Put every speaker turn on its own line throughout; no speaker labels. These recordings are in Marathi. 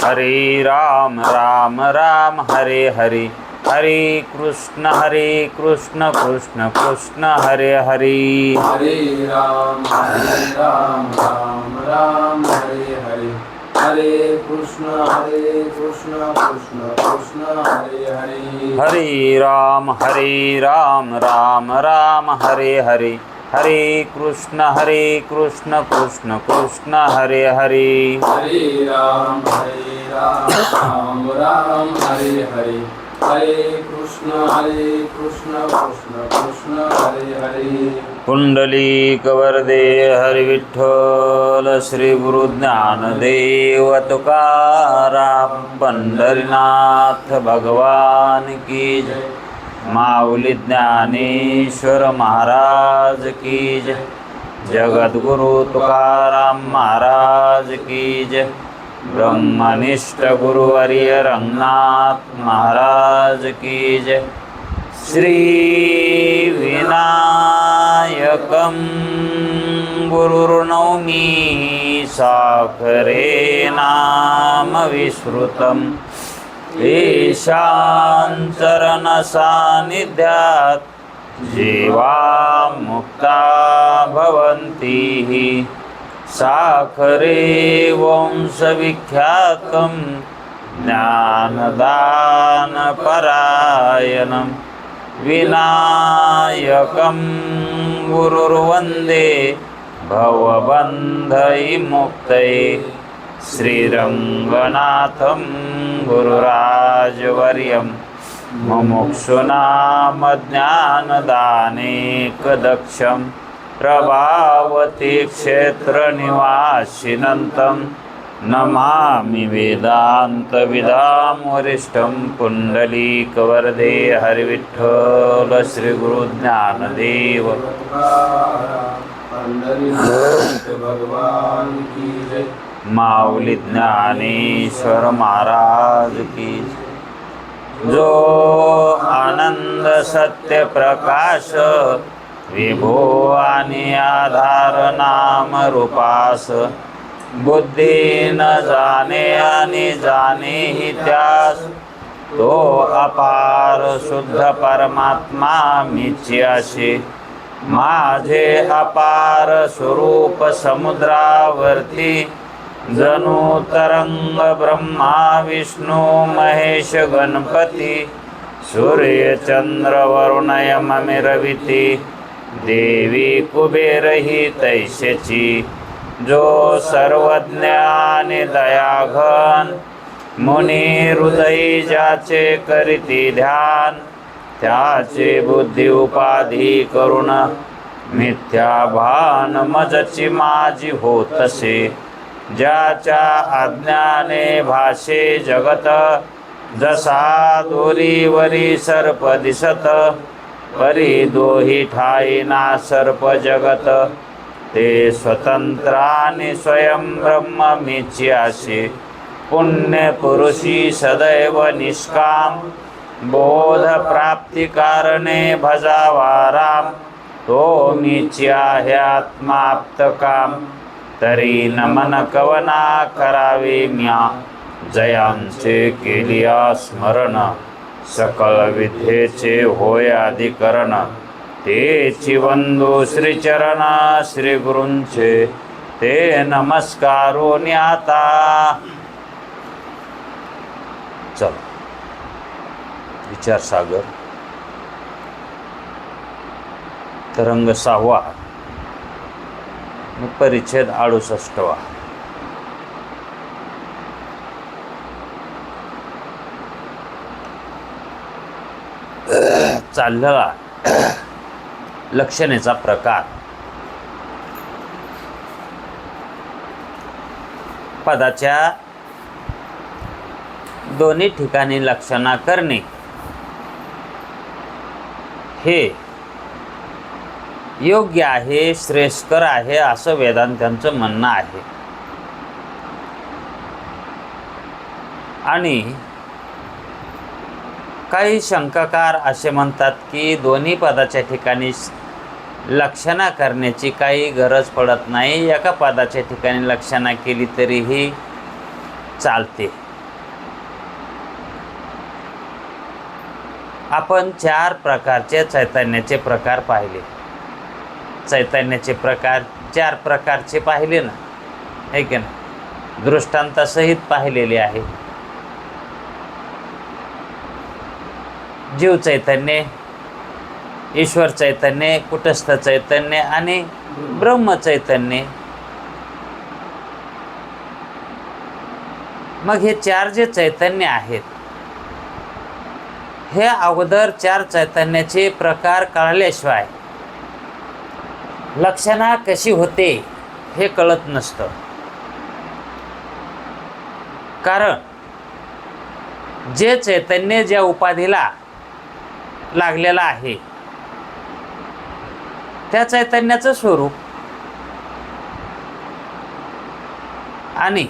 हरे राम राम राम हरे हरे, हरे कृष्ण कृष्ण कृष्ण हरे हरे।
हरे राम राम राम हरे हरे, हरे कृष्ण कृष्ण कृष्ण हरे हरे।
हरे राम राम राम हरे हरे, हरे कृष्ण कृष्ण कृष्ण हरे हरे।
हरे राम राम हरे हरे, हरे कृष्ण कृष्ण कृष्ण हरे हरे।
पुंडलीक वरदे हरि विठ्ठल, श्री गुरु ज्ञानदेव तुकाराम, पंढरीनाथ भगवान की जय। माऊली ज्ञानेश्वर महाराज की जय, जगद्गुरु तुकाराम महाराज की जय, ब्रह्मनिष्ठ गुरुवर्य रंगनाथ महाराज की जय। श्री विनायकं गुरुर्नौमि साखरे नाम विस्मृतं, येषां चरणसान्निध्यात् जीवा मुक्ता भवन्ति। साखरे वंशविख्यातं ज्ञानदानपरायणं, विनायकं गुरुर्वन्दे भवबन्धविमुक्तये। श्रीरङ्गनाथं गुरुराजवर्यं मुमुक्षूणां ज्ञानदानेकदक्षं, प्रभावती क्षेत्रनिवासिनं नमामि वेदान्तविदां वरिष्ठं। पुण्डलीकवरदे हरिविठ्ठल श्री गुरु ज्ञानदेव
भगवान की जय।
माऊली ज्ञानेश्वर महाराज की जय। जो आनंद सत्य प्रकाश, विभो आणि आधार नाम रूपास, बुद्धी न जाणे आणि जाणे ही त्यास, तो अपार शुद्ध परमात्मा मीची। माझे अपार स्वरूप समुद्रावरती, जणू तरंग ब्रह्मा विष्णू महेश गणपती, सूर्य चंद्र वरुण यम रविती, देवी कुबेर ही तैसेची। जो सर्वज्ञ आणि दयाघन, मुनी हृदयी ज्याचे करीती ध्यान, त्याचे बुद्धी उपाधी करुण, मिथ्या भान मजची माझी होतसे। ज्याच्या अज्ञाने भाषे जगत, जसा दोरीवरी सर्प दिसत, परी दोही ठाई ना सर्प जगत, ते स्वतंत्र आणि स्वयं ब्रह्म मीची आशी। पुण्य पुरुषी सदैव निष्काम, बोध प्राप्ती कारणे भजावा राम, तो मीची आहे आत्माप्त काम। तरी नमन कवना करावे म्या, जयांचे केलिया स्मरण, सकल विद्येचे होय अधिकरण। तेची वंदू श्रीचरण श्री गुरूंचे, ते नमस्कारो न्याता। चल विचार सागर तरंग 6वा, परिच्छेद 68वा। चाललेला लक्षणेचा प्रकार। पदाच्या दोन्ही ठिकाणी लक्षणा करणे हे योग्य आहे, श्रेयस्कर आहे, असं वेदांत्यांचं म्हणणं आहे। आणि काही शंकाकार असे म्हणतात की दोन्ही पदाच्या ठिकाणी लक्षणा करण्याची काही गरज पडत नाही, एका पदाच्या ठिकाणी लक्षणा केली तरीही चालते। आपण 4 प्रकारचे चैतन्याचे प्रकार पाहिले. चैतन्याचे प्रकार 4 प्रकारचे पाहिले ना, है की नाही? दृष्टांतासहित पाहिलेले आहे. जीव चैतन्य, ईश्वर चैतन्य, कुटस्थ चैतन्य आणि ब्रह्म चैतन्य. मग हे 4 जे चैतन्य आहेत, हे अगोदर 4 चैतन्याचे प्रकार कळल्याशिवाय लक्षणा कशी होते हे कळत नसतं. कारण जे चैतन्य ज्या उपाधीला लागलेलं आहे त्या चैतन्याचं स्वरूप आणि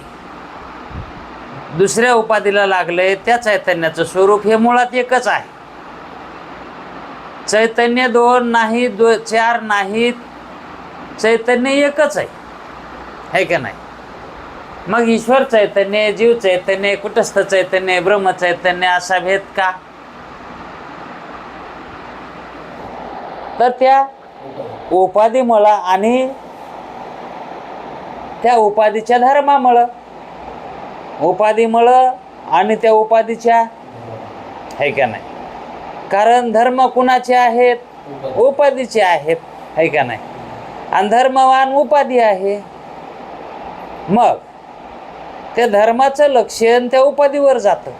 दुसऱ्या उपाधीला लागले त्या चैतन्याचं स्वरूप हे मुळात एकच आहे. चैतन्य 2 नाही, 4 नाहीत, चैतन्य एकच आहे का नाही? मग ईश्वर चैतन्य, जीव चैतन्य, कुटस्थ चैतन्य, ब्रह्म चैतन्य असा भेद का? तर त्या उपाधीमुळे आणि त्या उपाधीच्या धर्मामुळं, उपाधीमुळं आणि त्या उपाधीच्या, है का नाही? कारण धर्म कुणाचे आहेत? उपाधीचे आहेत, है का नाही? आणि धर्मवान उपाधी आहे. मग त्या धर्माचं लक्षण त्या उपाधीवर जातं.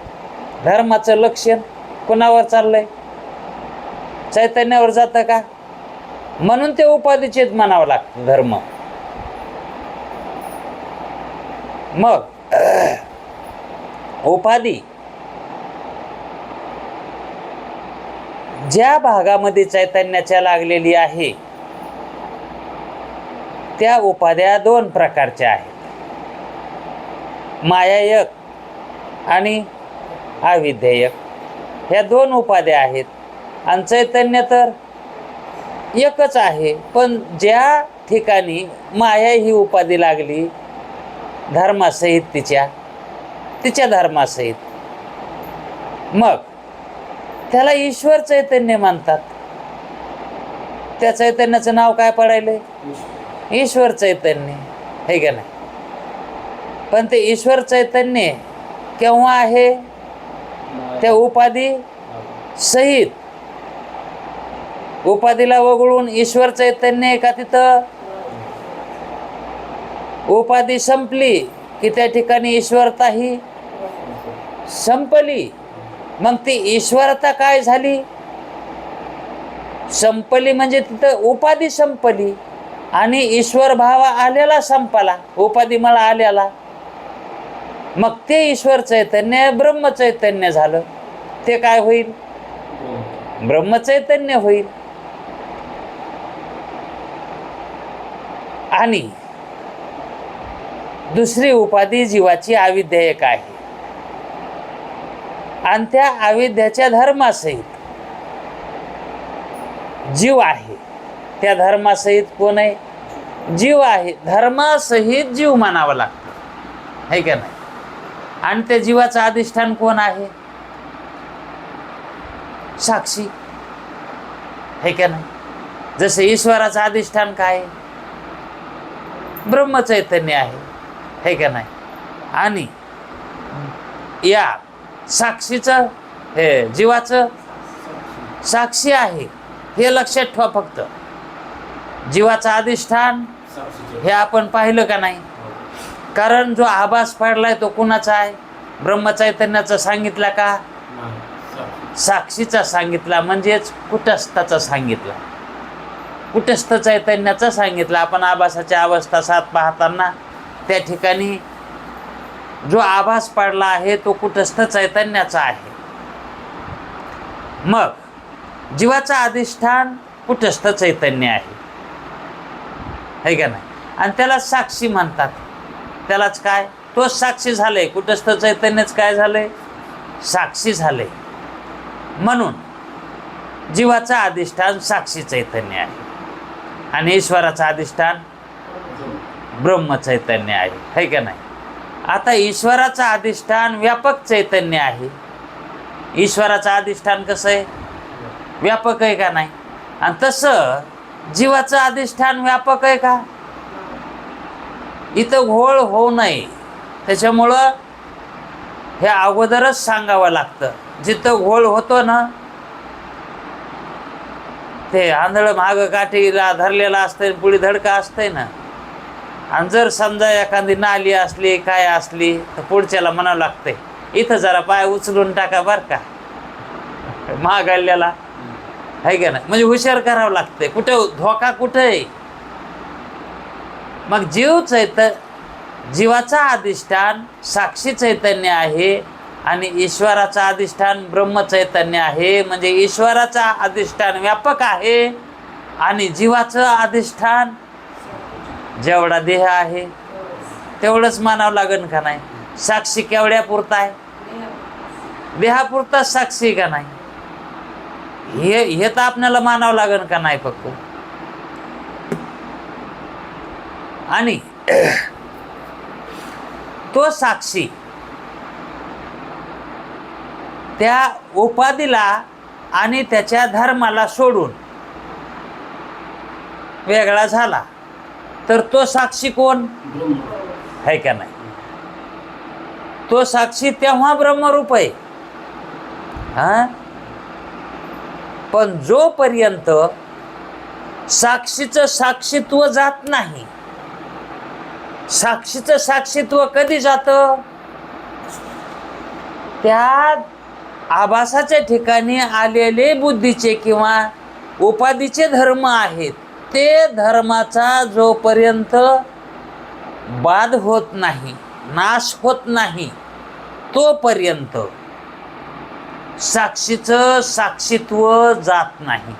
धर्माचं लक्षण कुणावर चाललंय? चैतन्यावर जातं का? म्हणून ते उपाधीचेच म्हणावं लागतं धर्म. मग उपाधी ज्या भागामध्ये चैतन्याच्या लागलेली आहे त्या उपाध्या 2 प्रकारच्या आहेत. मायायक आणि अविधेयक ह्या 2 उपाध्या आहेत. आणि चैतन्य तर एकच आहे. पण ज्या ठिकाणी माया ही उपाधी लागली धर्मासहित, तिच्या धर्मासहित, मग त्याला ईश्वर चैतन्य म्हणतात. त्या चैतन्याचं नाव काय पडायलंय? ईश्वर चैतन्य, है का नाही? पण ते ईश्वर चैतन्य केव्हा आहे? त्या उपाधी सहित. उपाधीला वगळून ईश्वर चैतन्य का तिथं? उपाधी संपली की त्या ठिकाणी ईश्वरता ही संपली. मग ती ईश्वरता काय झाली? संपली म्हणजे तिथं उपाधी संपली आणि ईश्वर भाव आलेला संपला, उपाधी मला आलेला. मग ते ईश्वर चैतन्य ब्रह्म चैतन्य झालं. ते काय होईल? ब्रह्म चैतन्य होईल. आणि दुसरी उपाधी जीवाची अविधेयक आहे. आणि त्या अविद्याच्या धर्मासहित जीव आहे. त्या धर्मासहित कोण आहे? जीव आहे. धर्मासहित जीव म्हणावं लागतं, है का नाही? आणि त्या जीवाचं अधिष्ठान कोण आहे? साक्षी, है का नाही? जसं ईश्वराचं अधिष्ठान काय? ब्रह्मचैतन्य आहे, है का नाही? आणि या साक्षीचं, हे जीवाचं साक्षी आहे हे लक्षात ठेवा. फक्त जीवाचं अधिष्ठान हे आपण पाहिलं का नाही? कारण जो आभास पडलाय तो कुणाचा आहे? ब्रह्मचैतन्याचा सांगितला का? साक्षीचा सांगितला, म्हणजेच कुटस्थाचा सांगितला. कुटस्थ चैतन्याचा सांगितला. आपण आभासाच्या अवस्था 7 पाहताना त्या ठिकाणी जो आभास पडला आहे तो कुटस्थ चैतन्याचा आहे. मग जीवाचा अधिष्ठान कुटस्थ चैतन्य आहे, है का नाही? आणि त्याला साक्षी म्हणतात. त्यालाच काय? तोच साक्षी झाले. कुटस्थ चैतन्यच काय झालंय? साक्षी झाले. म्हणून जीवाचा अधिष्ठान साक्षी चैतन्य आहे आणि ईश्वराचा अधिष्ठान ब्रह्म चैतन्य आहे, है का नाही? आता ईश्वराचा अधिष्ठान व्यापक चैतन्य आहे. ईश्वराचा अधिष्ठान कसं आहे? व्यापक आहे का नाही? आणि तसं जीवाचं अधिष्ठान व्यापक आहे का? इथं घोळ होऊ नये त्याच्यामुळं हे अगोदरच सांगावं लागतं. जिथं घोळ होतो ना ते आंधळ माग काठीला धरलेला असतंय, पुढे धडका असतंय ना. आणि जर समजा एखादी नाली असली काय असली तर पुढच्याला म्हणावं लागतंय इथं जरा पाय उचलून टाका बर का, महागाल्याला आहे का नाही? म्हणजे हुशार करावं लागतंय, कुठं धोका कुठं आहे. मग जीवाचा अधिष्ठान साक्षी चैतन्य आहे आणि ईश्वराचं अधिष्ठान ब्रह्मचैतन्य आहे. म्हणजे ईश्वराचं अधिष्ठान व्यापक आहे आणि जीवाचं अधिष्ठान जेवढा देह आहे तेवढंच मानावं लागेल का नाही? साक्षी केवढ्या पुरता आहे? देहापुरता साक्षी का नाही? हे तर आपल्याला मानावं लागेल का नाही फक्त? आणि तो साक्षी त्या उपाधीला आणि त्याच्या धर्माला सोडून वेगळा झाला तर तो साक्षी कोण आहे का नाही? तो साक्षी तेव्हा ब्रह्मरूप आहे. हा, पण जोपर्यंत साक्षीचं साक्षीत्व जात नाही, साक्षीचं साक्षीत्व कधी जातं? त्या आभासाच्या ठिकाणी आलेले बुद्धीचे किंवा उपाधीचे धर्म आहेत ते धर्माचा जोपर्यंत बाध होत नाही, नाश होत नाही, तोपर्यंत साक्षीचं साक्षीत्व जात नाही.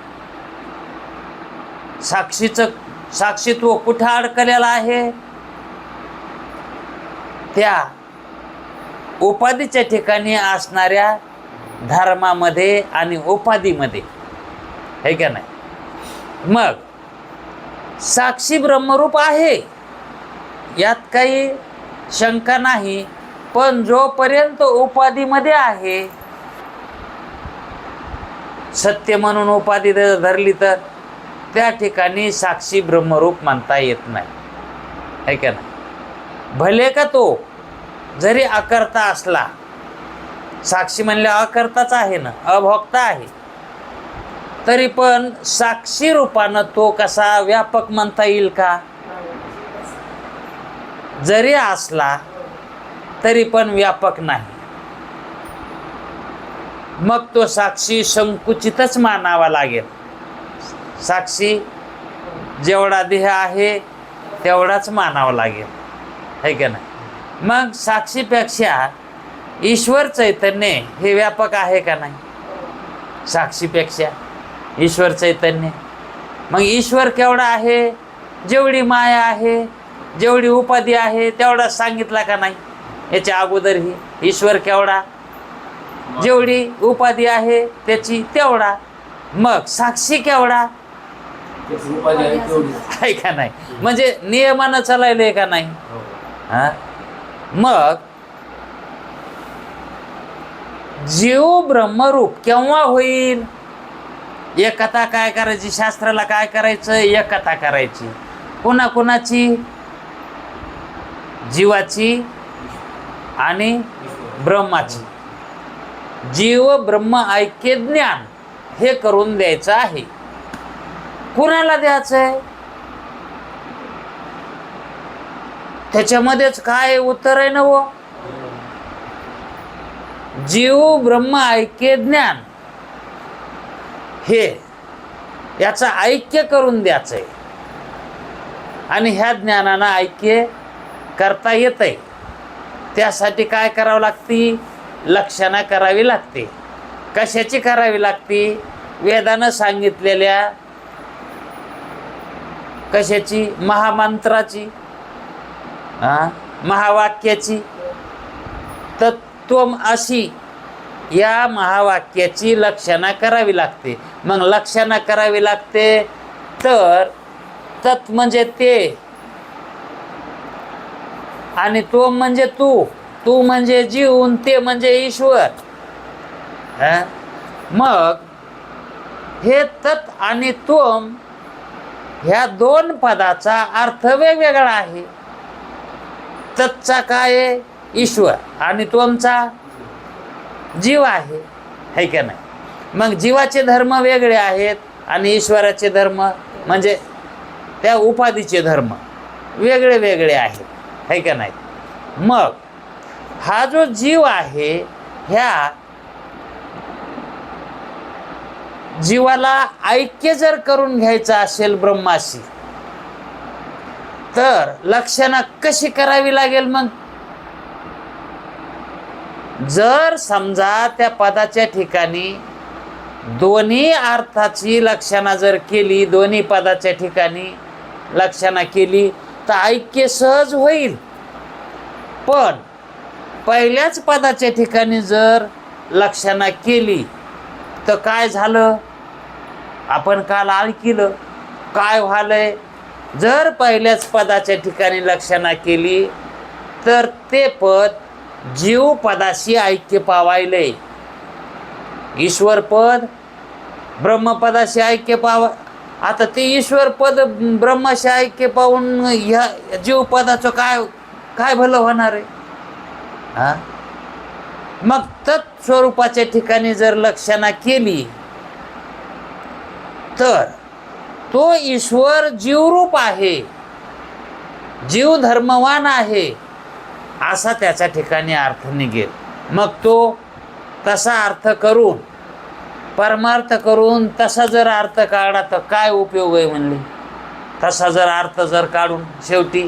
साक्षीचं साक्षीत्व कुठं अडकलेलं आहे? त्या उपाधीच्या ठिकाणी असणाऱ्या धर्मामध्ये आणि उपाधीमध्ये आहे का नाही? मग साक्षी ब्रह्मरूप आहे यात काही शंका नाही, पण जोपर्यंत उपाधीमध्ये आहे, सत्य म्हणून उपाधी धरली तर त्या ठिकाणी साक्षी ब्रह्मरूप म्हणता येत नाही, आहे का नाही? भले का तो जरी अकर्ता असला, साक्षी म्हणले अकर्ताच आहे ना, अभोक्ता आहे, तरी पण साक्षी रूपानं तो कसा व्यापक म्हणता येईल का? जरी असला तरी पण व्यापक नाही. मग तो साक्षी संकुचितच मानावा लागेल. साक्षी जेवढा देह आहे तेवढाच मानावा लागेल, है का नाही? मग साक्षीपेक्षा ईश्वर चैतन्य हे व्यापक आहे का नाही? साक्षीपेक्षा ईश्वर चैतन्य. मग ईश्वर केवढा आहे? जेवढी माया आहे, जेवढी उपाधी आहे तेवढा सांगितला का नाही याच्या अगोदरही? ईश्वर केवढा, जेवढी उपाधी आहे त्याची तेवढा. मग साक्षी केवढा आहे का नाही? म्हणजे नियमानं चालायलंय का नाही? हा, मग जीव ब्रह्मरूप केव्हा होईल? एक कथा काय करायची, शास्त्राला काय करायचं? एक कथा करायची. कुणाची? जीवाची आणि ब्रह्माची. जीव ब्रह्म ऐक्य ज्ञान हे करून द्यायचं आहे. कुणाला द्यायचंय? त्याच्यामध्येच काय उत्तर आहे ना वो? जीव ब्रह्म ऐक्य ज्ञान हे याचं ऐक्य करून द्यायचंय. आणि ह्या ज्ञानानं ऐक्य करता येतंय. त्यासाठी काय करावं लागते? लक्षणा करावी लागते. कशाची करावी लागते? वेदानं सांगितलेल्या कशाची? महामंत्राची, महावाक्याची. तत्त्वम अशी या महावाक्याची लक्षणा करावी लागते. मग लक्षणा करावी लागते तर तत् म्हणजे ते आणि तो म्हणजे तू म्हणजे जीवन, ते म्हणजे ईश्वर. मग हे तत् आणि त्वम ह्या दोन पदाचा अर्थ वेगवेगळा आहे. तत्चा काय आहे? ईश्वर. आणि त्वमचा जीव आहे, है का नाही? मग जीवाचे धर्म वेगळे आहेत आणि ईश्वराचे धर्म म्हणजे त्या उपाधीचे धर्म वेगळे वेगळे आहेत, है का नाही? मग हा जो जीव आहे ह्या जीवाला ऐक्य जर करून घ्यायचं असेल ब्रह्माशी तर लक्षणा कशी करावी लागेल? मग जर समजा त्या पदाच्या ठिकाणी दोन्ही अर्थाची लक्षणा जर केली, दोन्ही पदाच्या ठिकाणी लक्षणा केली तर ऐक्य सहज होईल. पण पहिल्याच पदाच्या ठिकाणी जर लक्षणा केली तर काय झालं? आपण काल ऐकलं काय व्हालंय. जर पहिल्याच पदाच्या ठिकाणी लक्षणा केली तर ते पद जीव पदाशी ऐक्य पावायले. ईश्वर पद ब्रह्मपदाशी ऐक्य पावा. आता ते ईश्वर पद ब्रह्माशी ऐक्य पाहून ह्या जीव पदाचं काय काय भलं होणार आहे? हा, मग तत्स्वरूपाच्या ठिकाणी जर लक्षणा केली तर तो ईश्वर जीवरूप आहे, जीव धर्मवान आहे असा त्याच्या ठिकाणी अर्थ निघेल. मग तो तसा अर्थ करून परमार्थ करून तसा जर अर्थ काढला तर काय उपयोग आहे म्हणले? तसा जर अर्थ जर काढून शेवटी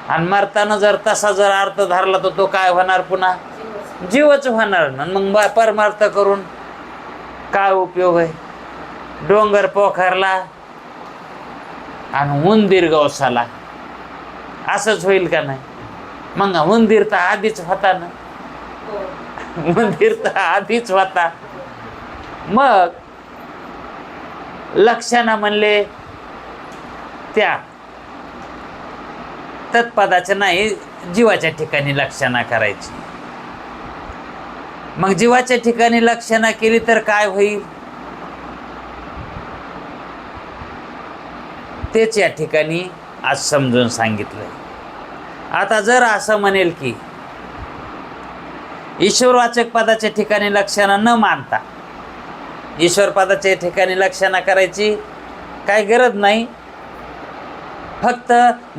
आणि मरताना जर तसा जर अर्थ धरला तर तो काय होणार? पुन्हा जीवच होणार ना. मग परमार्थ करून काय उपयोग आहे? डोंगर पोखरला आणि उंदीर गवसाला असंच होईल का नाही? मग उंदीर तर आधीच होता ना, उंदीर तर आधीच होता. मग लक्षणा म्हणले त्या तत्पदाचं नाही, जीवाच्या ठिकाणी लक्षणा करायची. मग जीवाच्या ठिकाणी लक्षणा केली तर काय होईल तेच या ठिकाणी आज समजून सांगितलंय. आता जर असं म्हणेल की ईश्वरवाचक पदाच्या ठिकाणी लक्षणा न मानता ईश्वर पदाच्या ठिकाणी लक्षणा करायची काही गरज नाही, फक्त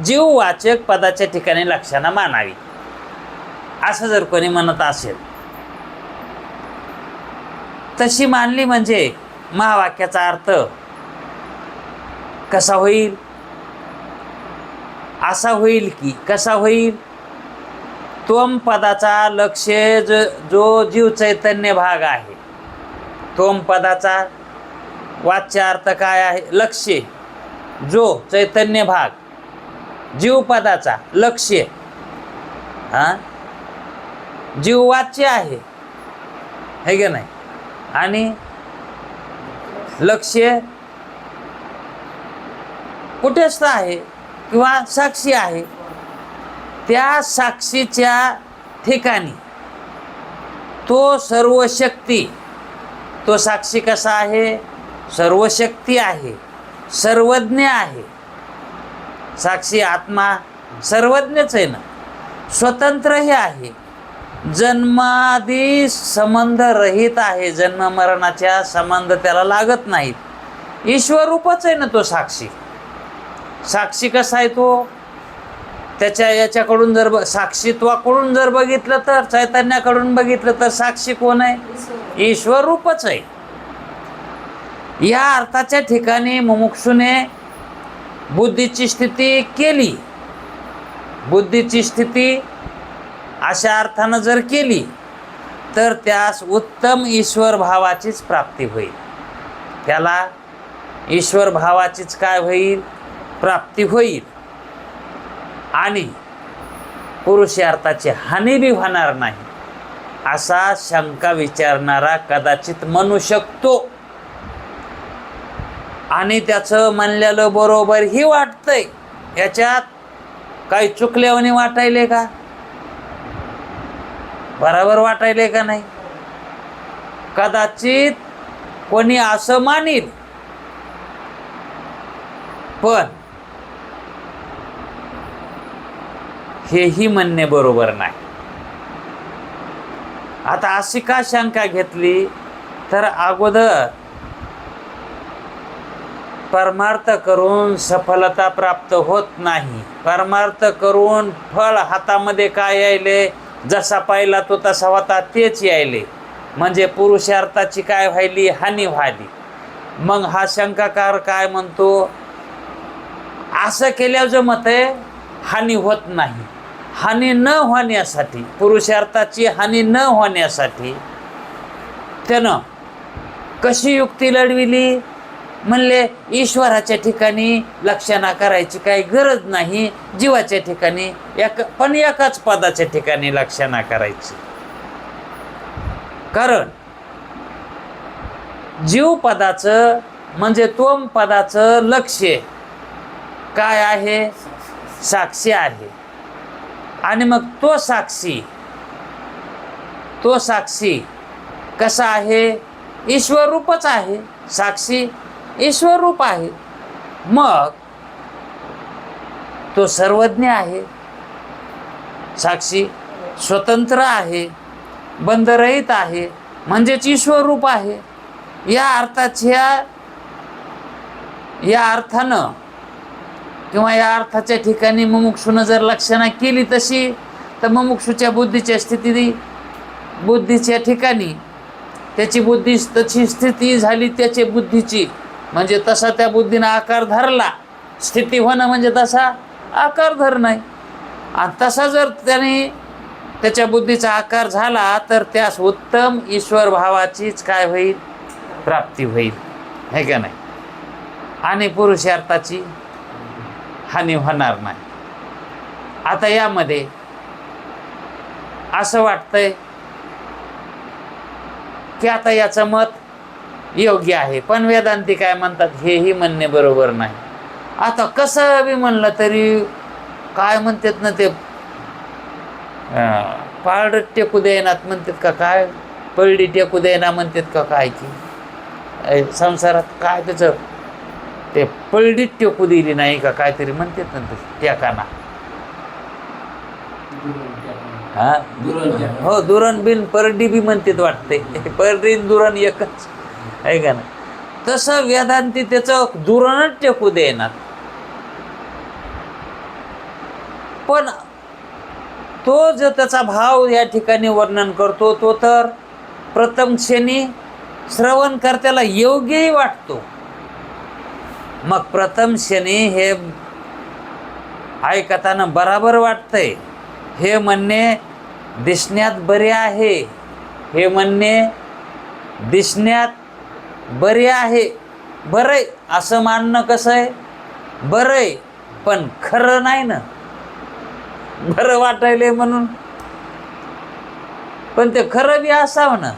जीववाचक पदाच्या ठिकाणी लक्षणा मानावी असं जर कोणी म्हणत असेल, तशी मानली म्हणजे महावाक्याचा अर्थ कसा होईल? असा होईल की कसा होईल? त्वम पदाचा लक्ष्य जो जीव चैतन्य भाग आहे, त्वम पदाचा वाच्य अर्थ काय आहे? लक्ष्य. जो चैतन्य भाग जीव पदाचा लक्ष्य, हा जीव वाच्य आहे, है का नाही? आणि लक्ष्य कुठेच आहे किंवा साक्षी आहे. त्या साक्षीच्या ठिकाणी तो सर्व शक्ती, तो साक्षी कसा आहे? सर्व शक्ती आहे, सर्वज्ञ आहे. साक्षी आत्मा सर्वज्ञच आहे ना, स्वतंत्रही आहे, जन्मादी संबंध रहित आहे, जन्म मरणाच्या संबंध त्याला लागत नाहीत. ईश्वर रूपच आहे ना तो साक्षी. साक्षी कसा आहे तो? त्याच्या याच्याकडून जर साक्षीत्वाकडून जर बघितलं तर, चैतन्याकडून बघितलं तर साक्षी कोण आहे? ईश्वर रूपच आहे. या अर्थाच्या ठिकाणी मुमुक्षुने बुद्धीची स्थिती केली, बुद्धीची स्थिती अशा अर्थानं जर केली तर त्यास उत्तम ईश्वर भावाचीच प्राप्ती होईल. त्याला ईश्वर भावाचीच काय होईल? प्राप्ती होईल. आणि पुरुषार्थाची हानी बी होणार नाही असा शंका विचारणारा कदाचित म्हणू शकतो. आणि त्याचं म्हणलेलं बरोबरही वाटतंय. याच्यात काही चुकल्यावानी वाटायले का? बरोबर वाटायले का नाही? कदाचित कोणी असं मानील पण हेही म्हणणे बरोबर नाही. आता अशी का शंका घेतली तर अगोदर परमार्थ करून सफलता प्राप्त होत नाही. परमार्थ करून फळ हातामध्ये काय यायले, जसा पाहिला तो तसा होता तेच यायले, म्हणजे पुरुषार्थाची काय व्हायली, हानी व्हायली. मग हा शंकाकार काय म्हणतो, असं केल्यावर जो मत आहे हानी होत नाही. हानी न होण्यासाठी, पुरुषार्थाची हानी न होण्यासाठी त्यानं कशी युक्ती लढविली, म्हणले ईश्वराच्या ठिकाणी लक्षणा करायची काही गरज नाही, जीवाच्या ठिकाणी पण एकाच पदाच्या ठिकाणी लक्षणा करायची. कारण जीव पदाचं म्हणजे त्वम पदाचं लक्ष काय आहे, साक्षी आहे. आणि मग तो साक्षी कसा आहे, ईश्वर रूपच आहे. साक्षी ईश्वर रूप आहे. मग तो सर्वज्ञ आहे. साक्षी स्वतंत्र आहे, बंधरहित आहे, म्हणजेच ईश्वर रूप आहे. या अर्थानं किंवा या अर्थाच्या ठिकाणी मुमुक्षूनं जर लक्षणा केली तशी, तर मुमुक्षूच्या बुद्धीच्या ठिकाणी त्याची बुद्धी तशी स्थिती झाली त्याची बुद्धीची, म्हणजे तसा त्या बुद्धीनं आकार धरला. स्थिती होणं म्हणजे तसा आकार धरणं. आणि तसा जर त्याने त्याच्या बुद्धीचा आकार झाला तर त्यास उत्तम ईश्वर भावाचीच काय होईल, प्राप्ती होईल, है का नाही. आणि पुरुषार्थाची हानी होणार नाही. आता यामध्ये असं वाटतंय की आता याचं मत योग्य आहे, पण वेदांती काय म्हणतात, हेही म्हणणे बरोबर नाही. आता कसं बी म्हणलं तरी काय म्हणतात ना, ते पारड टेकू देनात म्हणतात का, काय पळडी टेकू देना म्हणतात का, काय की संसारात काय त्याचं ते पळडीत टेकू दिली नाही का, काहीतरी म्हणतात ना टेकाना. हा हो, दुरण बिन परडी बी म्हणतात वाटते. परडी दुरण एकच आहे का नाही. तसं वेदांती त्याचं दुरणच टेकू देणार. पण तो जो त्याचा भाव या ठिकाणी वर्णन करतो, तो तर प्रथम क्षणी श्रवण करत्याला योग्यही वाटतो. मग प्रथम क्षणी हे ऐकताना बराबर वाटतंय, हे म्हणणे दिसण्यात बरे आहे, हे म्हणणे दिसण्यात बरे आहे, बरं आहे असं मानणं कसं आहे, बरं आहे पण खरं नाही ना. बरं वाटायले म्हणून, पण ते खरं बी असावं ना.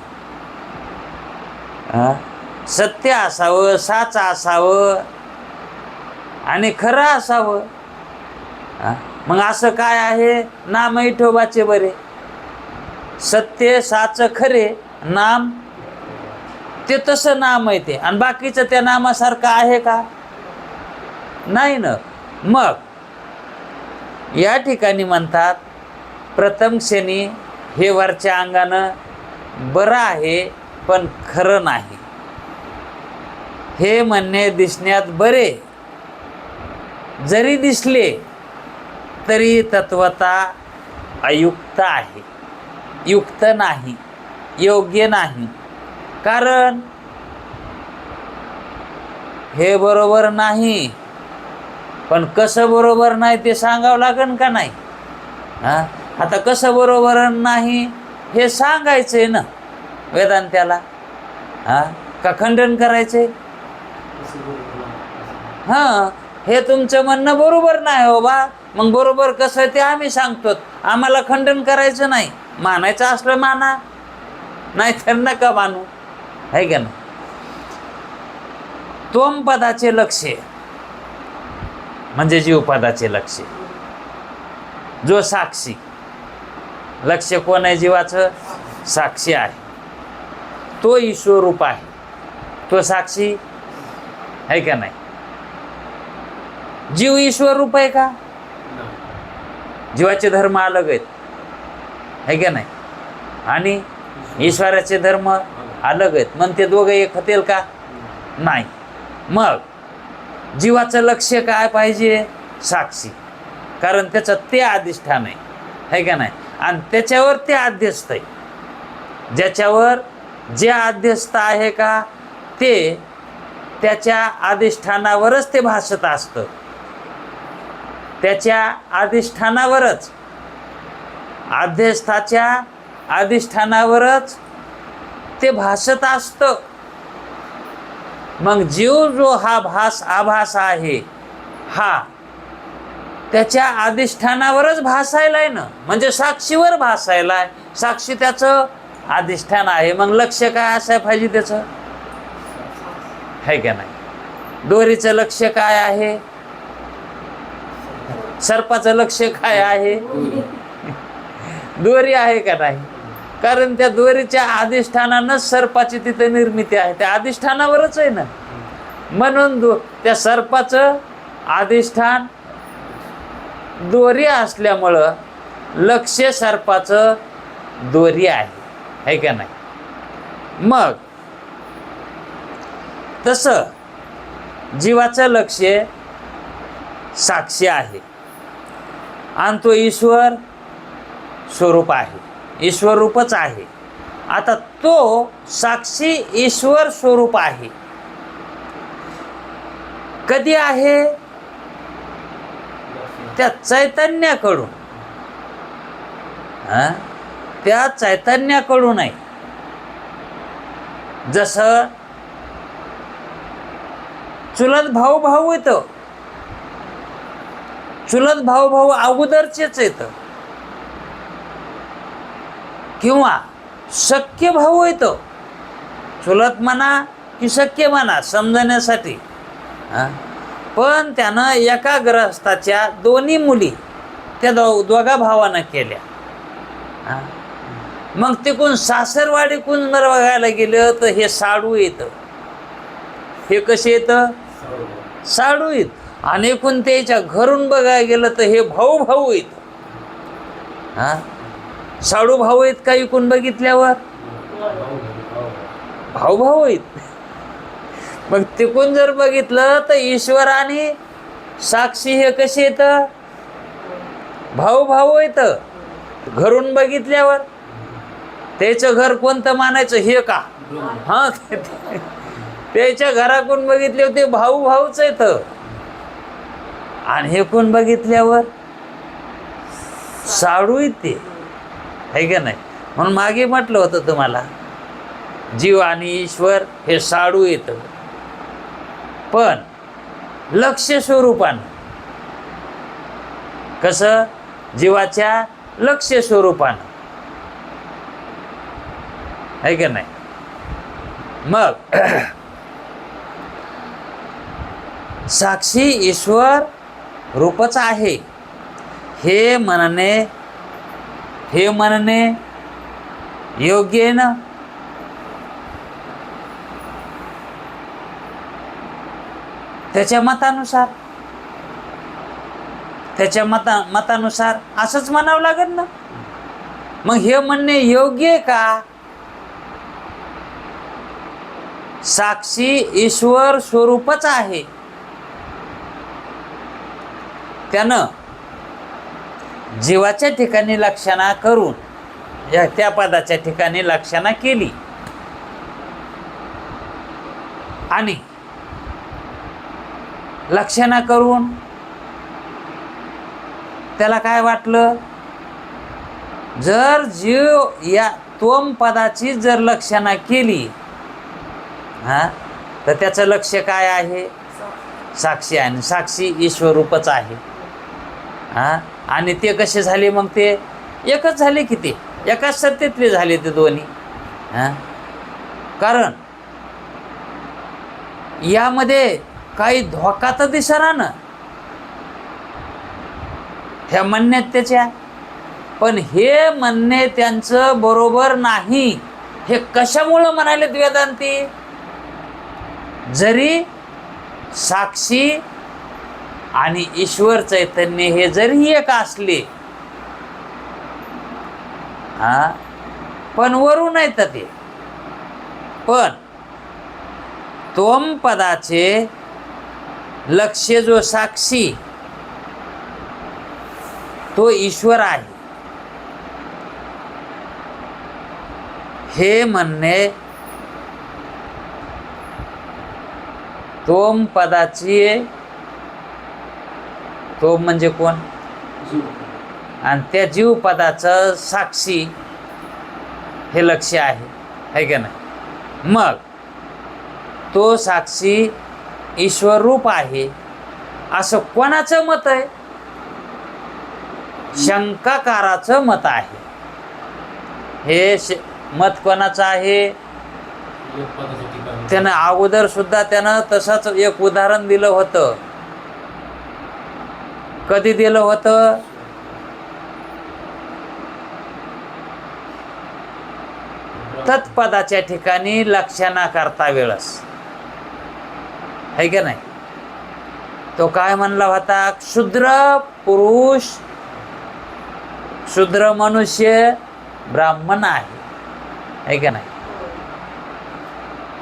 सत्य असावं, साचं असावं आणि खरं असावं. मग असं काय आहे, नाम विठोबाचे बरे, सत्य साचं खरे, नाम ते तसं नाम आहे ते, आणि बाकीचं त्या नामासारखं आहे का, नाही ना. मग या ठिकाणी म्हणतात प्रथम क्षणी हे वरच्या अंगानं बरं आहे पण खरं नाही. हे म्हणणे दिसण्यात बरे जरी दिसले तरी तत्वता अयुक्त आहे, युक्त नाही, योग्य नाही. कारण हे बरोबर नाही, पण कसं बरोबर नाही ते सांगावं लागेल का नाही. आता कसं बरोबर नाही हे सांगायचंय ना वेदांत्याला, का खंडन करायचंय. हे तुमचं म्हणणं बरोबर नाही हो बा, मग बरोबर कसं ते आम्ही सांगतो, आम्हाला खंडन करायचं नाही. मानायचं असलं माना, नाही तर नका मानू, आहे का ना. त्वम पदाचे लक्ष म्हणजे जीवपदाचे लक्ष, जो साक्षी लक्ष कोण आहे, जीवाचं साक्षी आहे, तो ईश्वर रूप आहे, तो साक्षी आहे का नाही. जीव ईश्वर रूप आहे का? जीवाचे धर्म अलग आहेत, है का नाही? आणि ईश्वराचे धर्म अलग आहेत, मग ते दोघं एक होतील का? नाही. मग जीवाचं लक्ष काय पाहिजे? साक्षी. कारण त्याचं ते अधिष्ठान आहे, है का नाही? आणि त्याच्यावर ते अध्यस्त आहे. ज्याच्यावर जे अध्यस्त आहे का ते त्याच्या अधिष्ठानावरच ते भासत असतं. त्याच्या अधिष्ठानावरच, अध्यस्थाच्या अधिष्ठानावरच ते भासत असतं. मग जीव जो हा आभास आहे हा त्याच्या अधिष्ठानावरच भासायलाय ना, म्हणजे साक्षीवर भासायलाय. साक्षी त्याचं अधिष्ठान आहे. मग लक्ष काय असायला पाहिजे त्याचं, है का नाही? दोरीचं लक्ष काय आहे? सर्पाचं लक्ष काय आहे? दोरी आहे का नाही? कारण त्या दोरीच्या अधिष्ठानानंच सर्पाची तिथे निर्मिती आहे, त्या अधिष्ठानावरच आहे ना. म्हणून त्या सर्पाचं अधिष्ठान दोरी असल्यामुळं लक्ष सर्पाचं दोरी आहे का नाही? मग तसं जीवाचं लक्ष साक्षी आहे आणि तो ईश्वर स्वरूप आहे, ईश्वर रूपच आहे. आता तो साक्षी ईश्वर स्वरूप आहे. कधी आहे? त्या चैतन्याकडून. त्या चैतन्याकडून आहे. जसं चुलत भाऊ येतं, चुलत भाऊ अगोदरचेच येतं, किंवा सख्य भाऊ येतो. चुलत म्हणा की सख्य म्हणा समजण्यासाठी. पण त्यानं एका ग्रहस्थाच्या दोन्ही मुली त्या दोघा भावानं केल्या. मग तिकून सासरवाडीकून जर बघायला गेलं तर हे साडू येतं. हे कसे येतं? साडू येत. आणि एकूण त्याच्या घरून बघायला गेलं तर हे भाऊ येतं. साडू भाऊ आहेत का इकून बघितल्यावर? भाऊ आहेत. मग तिकून जर बघितलं तर ईश्वर आणि साक्षी हे कसे येतं? भाऊ येतं. घरून बघितल्यावर त्याचं घर कोणतं मानायचं? हे का? हा, त्याच्या घराकडून बघितले होते भाऊच येतं. आणि हे कोण बघितल्यावर साडू येते, है का नाही? म्हणून मागे म्हटलं होतं तुम्हाला, जीव आणि ईश्वर हे साडू येतं, पण लक्ष स्वरूपानं. कसं? जीवाच्या लक्ष स्वरूपानं, है का नाही? मग साक्षी ईश्वर रूपच आहे हे म्हणणे योग्य आहे ना? त्याच्या मतानुसार असंच म्हणावं लागेल ना. मग हे म्हणणे योग्य आहे का? साक्षी ईश्वर स्वरूपच आहे. त्यानं जीवाच्या ठिकाणी लक्षणा करून त्या पदाच्या ठिकाणी लक्षणा केली. आणि लक्षणा करून त्याला काय वाटलं? जर जीव या त्वम पदाची जर लक्षणा केली तर त्याचं लक्ष काय आहे? साक्षी आहे. आणि साक्षी ईश्वर रूपच आहे. आणि ते कसे झाले? मग ते एकच झाले की ते एकाच सत्तेतले झाले ते दोन्ही. कारण यामध्ये काही धोका तर दिसणार ना ह्या म्हणण्यात त्याच्या. पण हे म्हणणे त्यांचं बरोबर नाही. हे कशामुळं म्हणालेत वेदांती? जरी साक्षी आणि ईश्वर चैतन्य हे जरी एक असले, पण वरून येतं ते, पण तोम पदाचे लक्ष्य जो साक्षी तो ईश्वर आहे, हे म्हणणे तोम पदाची, तोम म्हणजे कोण, आणि त्या जीव पदाचं साक्षी हे लक्ष्य आहे का नाही. मग तो साक्षी ईश्वर रूप आहे असं कोणाचं मत आहे? शंकाकाराचं मत आहे. हे मत कोणाचं आहे? त्यानं अगोदर सुद्धा त्यानं तसंच एक उदाहरण दिलं होतं. कधी दिलं होतं? तत्पदाच्या ठिकाणी लक्षणा करता वेळस, है का नाही. तो काय म्हणला होता? शूद्र पुरुष, शूद्र मनुष्य ब्राह्मण आहे का नाही,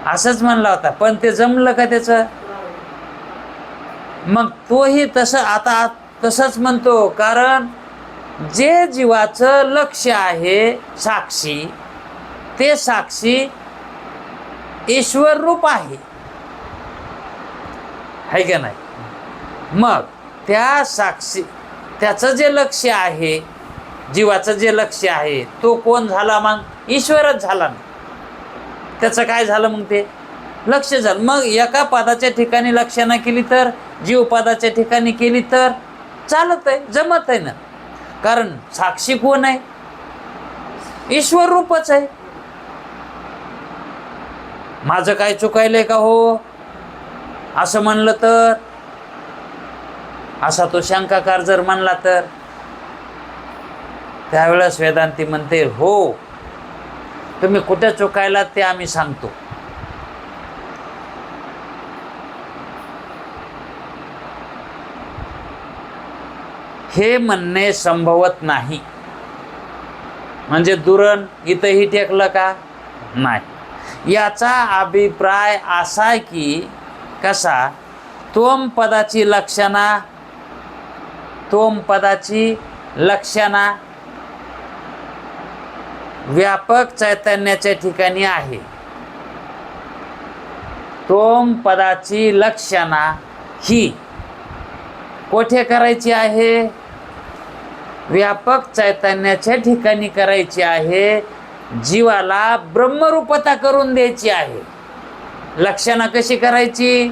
असंच म्हणला होता. पण ते जमलं का त्याचं? मग तोही तसं आता तसंच म्हणतो, कारण जे जीवाचं लक्ष्य आहे साक्षी, ते साक्षी ईश्वर रूप आहे का नाही. मग त्या साक्षी, त्याचं जे लक्ष्य आहे, जीवाचं जे लक्ष्य आहे, तो कोण झाला? मग ईश्वरच झाला ना. त्याचं काय झालं? मग ते लक्ष झालं. मग एका पदाच्या ठिकाणी लक्षणा केली तर, जीव पदाच्या ठिकाणी केली तर चालत आहे, जमत आहे ना. कारण साक्षी कोण आहे? ईश्वर रूपच आहे. माझं काय चुकायलंय का हो असं म्हणलं तर, असा तो शंकाकार जर म्हणला तर, त्यावेळेस वेदांती म्हणते, हो तुम्ही कुठे चुकायला ते आम्ही सांगतो. हे म्हणणे संभवत नाही. म्हणजे दुरण इथंही टेकलं का? नाही. याचा अभिप्राय असा आहे की कसा, तोम पदाची लक्षणा, तोम पदाची लक्षणा व्यापक चैतन्याच्या ठिकाणी आहे. तोम पदाची लक्षणा ही कोठे करायची आहे? व्यापक चैतन्याच्या ठिकाणी करायची आहे. जीवाला ब्रह्मरूपता करून द्यायची आहे. लक्षणा कशी करायची?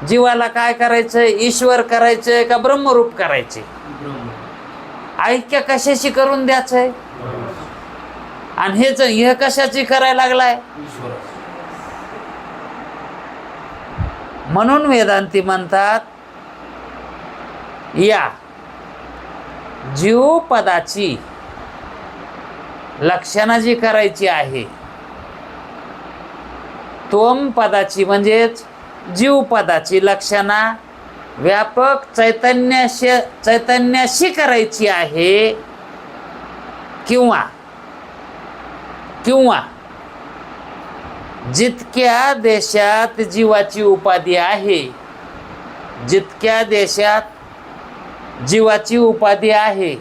जीवाला काय करायचं? ईश्वर करायचंय का ब्रह्मरूप करायचे? ऐक्य कशाशी करून द्यायचंय? आणि हे कशाची करायला लागलाय? म्हणून वेदांती म्हणतात, या जीव पदाची लक्षणा जी करायची आहे, तोम पदाची म्हणजेच जीव पदाची लक्षणा व्यापक चैतन्याशी करायची आहे. किंवा जितक्या देशात जीवाची उपाधी आहे, जितक्या देशात जीवाची उपाधी आहे,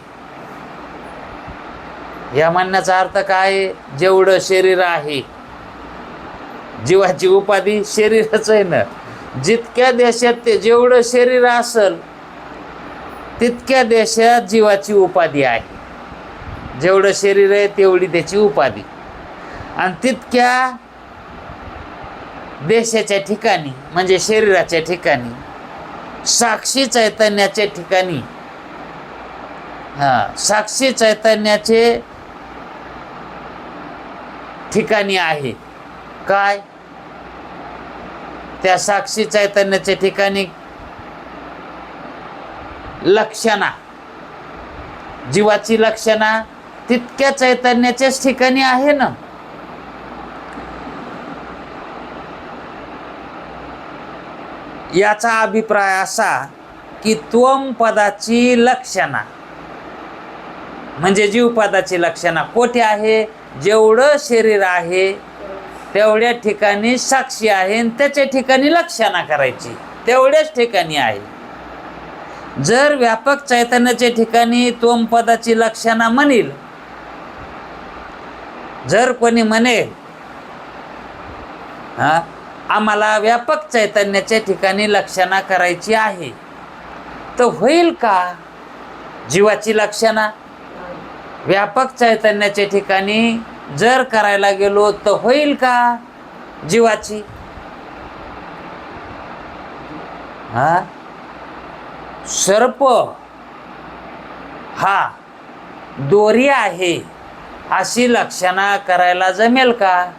या म्हणण्याचा अर्थ काय? जेवढं शरीर आहे, जीवाची उपाधी शरीरच आहे ना. जितक्या देशात ते जेवढं शरीर असेल तितक्या देशात जीवाची उपाधी आहे. जेवढं शरीर आहे तेवढी त्याची उपाधी. आणि तितक्या देशाच्या ठिकाणी म्हणजे शरीराच्या ठिकाणी, साक्षी चैतन्याच्या ठिकाणी, साक्षी चैतन्याचे ठिकाणी आहे काय? त्या साक्षी चैतन्याच्या ठिकाणी लक्षणा, जीवाची लक्षणा तितक्या चैतन्याच्याच ठिकाणी आहे ना. याचा अभिप्राय असा की त्वम पदाची लक्षणा म्हणजे जीव पदाची लक्षणा कोठे आहे? जेवढं शरीर आहे तेवढ्या ठिकाणी साक्षी आहे आणि त्याच्या ठिकाणी लक्षणा करायची, तेवढ्याच ठिकाणी आहे. जर व्यापक चैतन्याच्या ठिकाणी त्वम पदाची लक्षणा म्हणेल, जर कोणी म्हणेल आम्हाला व्यापक चैतन्याच्या ठिकाणी लक्षणा करायची आहे, तर होईल का जीवाची लक्षणा? व्यापक चैतन्याच्या ठिकाणी जर करायला गेलो तर होईल का जीवाची? सर्प हा दोरी आहे अशी लक्षणा करायला जमेल का?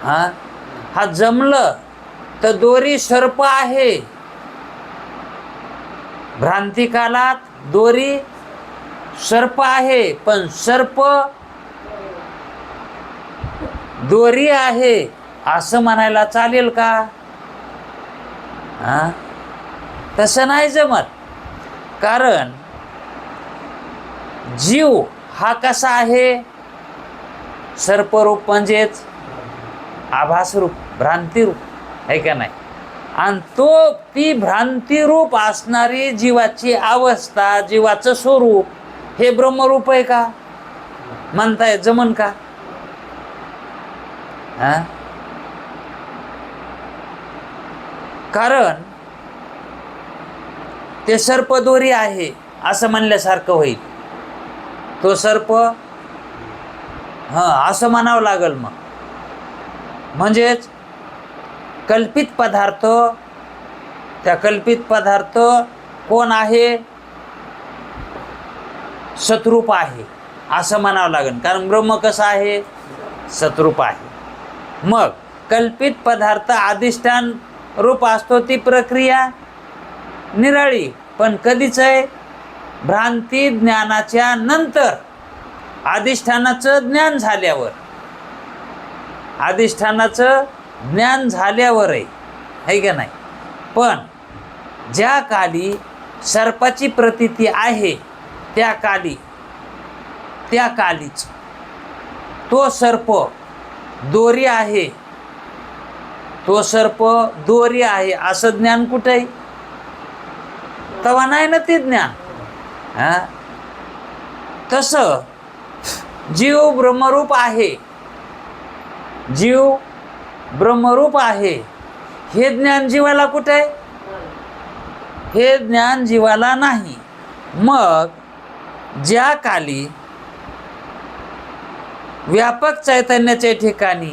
हा जमलं तर दोरी सर्प आहे. भ्रांती कालात दोरी सर्प आहे, पण सर्प दोरी आहे असं म्हणायला चालेल का? तसं नाही जमत. कारण जीव हा कसा आहे? सर्परूप म्हणजेच आभासरूप, भ्रांतिरूप आहे का नाही? आणि ती भ्रांतिरूप असणारी जीवाची अवस्था, जीवाचं स्वरूप हे ब्रह्मरूप आहे का? म्हणताय जमन का? कारण ते सर्प दोरी आहे असं म्हणल्यासारखं होईल. तो सर्प असं म्हणावं लागल. मग म्हणजेच कल्पित पदार्थ, त्या कल्पित पदार्थ कोण आहे? सतरूप आहे असं म्हणावं लागेल. कारण ब्रह्म कसं आहे? सतरूप आहे. मग कल्पित पदार्थ अधिष्ठान रूप असतो, ती प्रक्रिया निराळी. पण कधीच आहे? भ्रांती ज्ञानाच्या नंतर, अधिष्ठानाचं ज्ञान झाल्यावर. अधिष्ठानाचं ज्ञान झाल्यावर आहे का नाही? पण ज्या काली सर्पाची प्रतीती आहे त्या कालीच तो सर्प दोरी आहे, तो सर्प दोरी आहे असं ज्ञान कुठे आहे? तवा नाही ना ते ज्ञान. तसं जीव ब्रह्मरूप आहे, जीव ब्रह्मरूप आहे हे ज्ञान जीवाला कुठे आहे? हे ज्ञान जीवाला नाही. मग ज्या काली व्यापक चैतन्याच्या ठिकाणी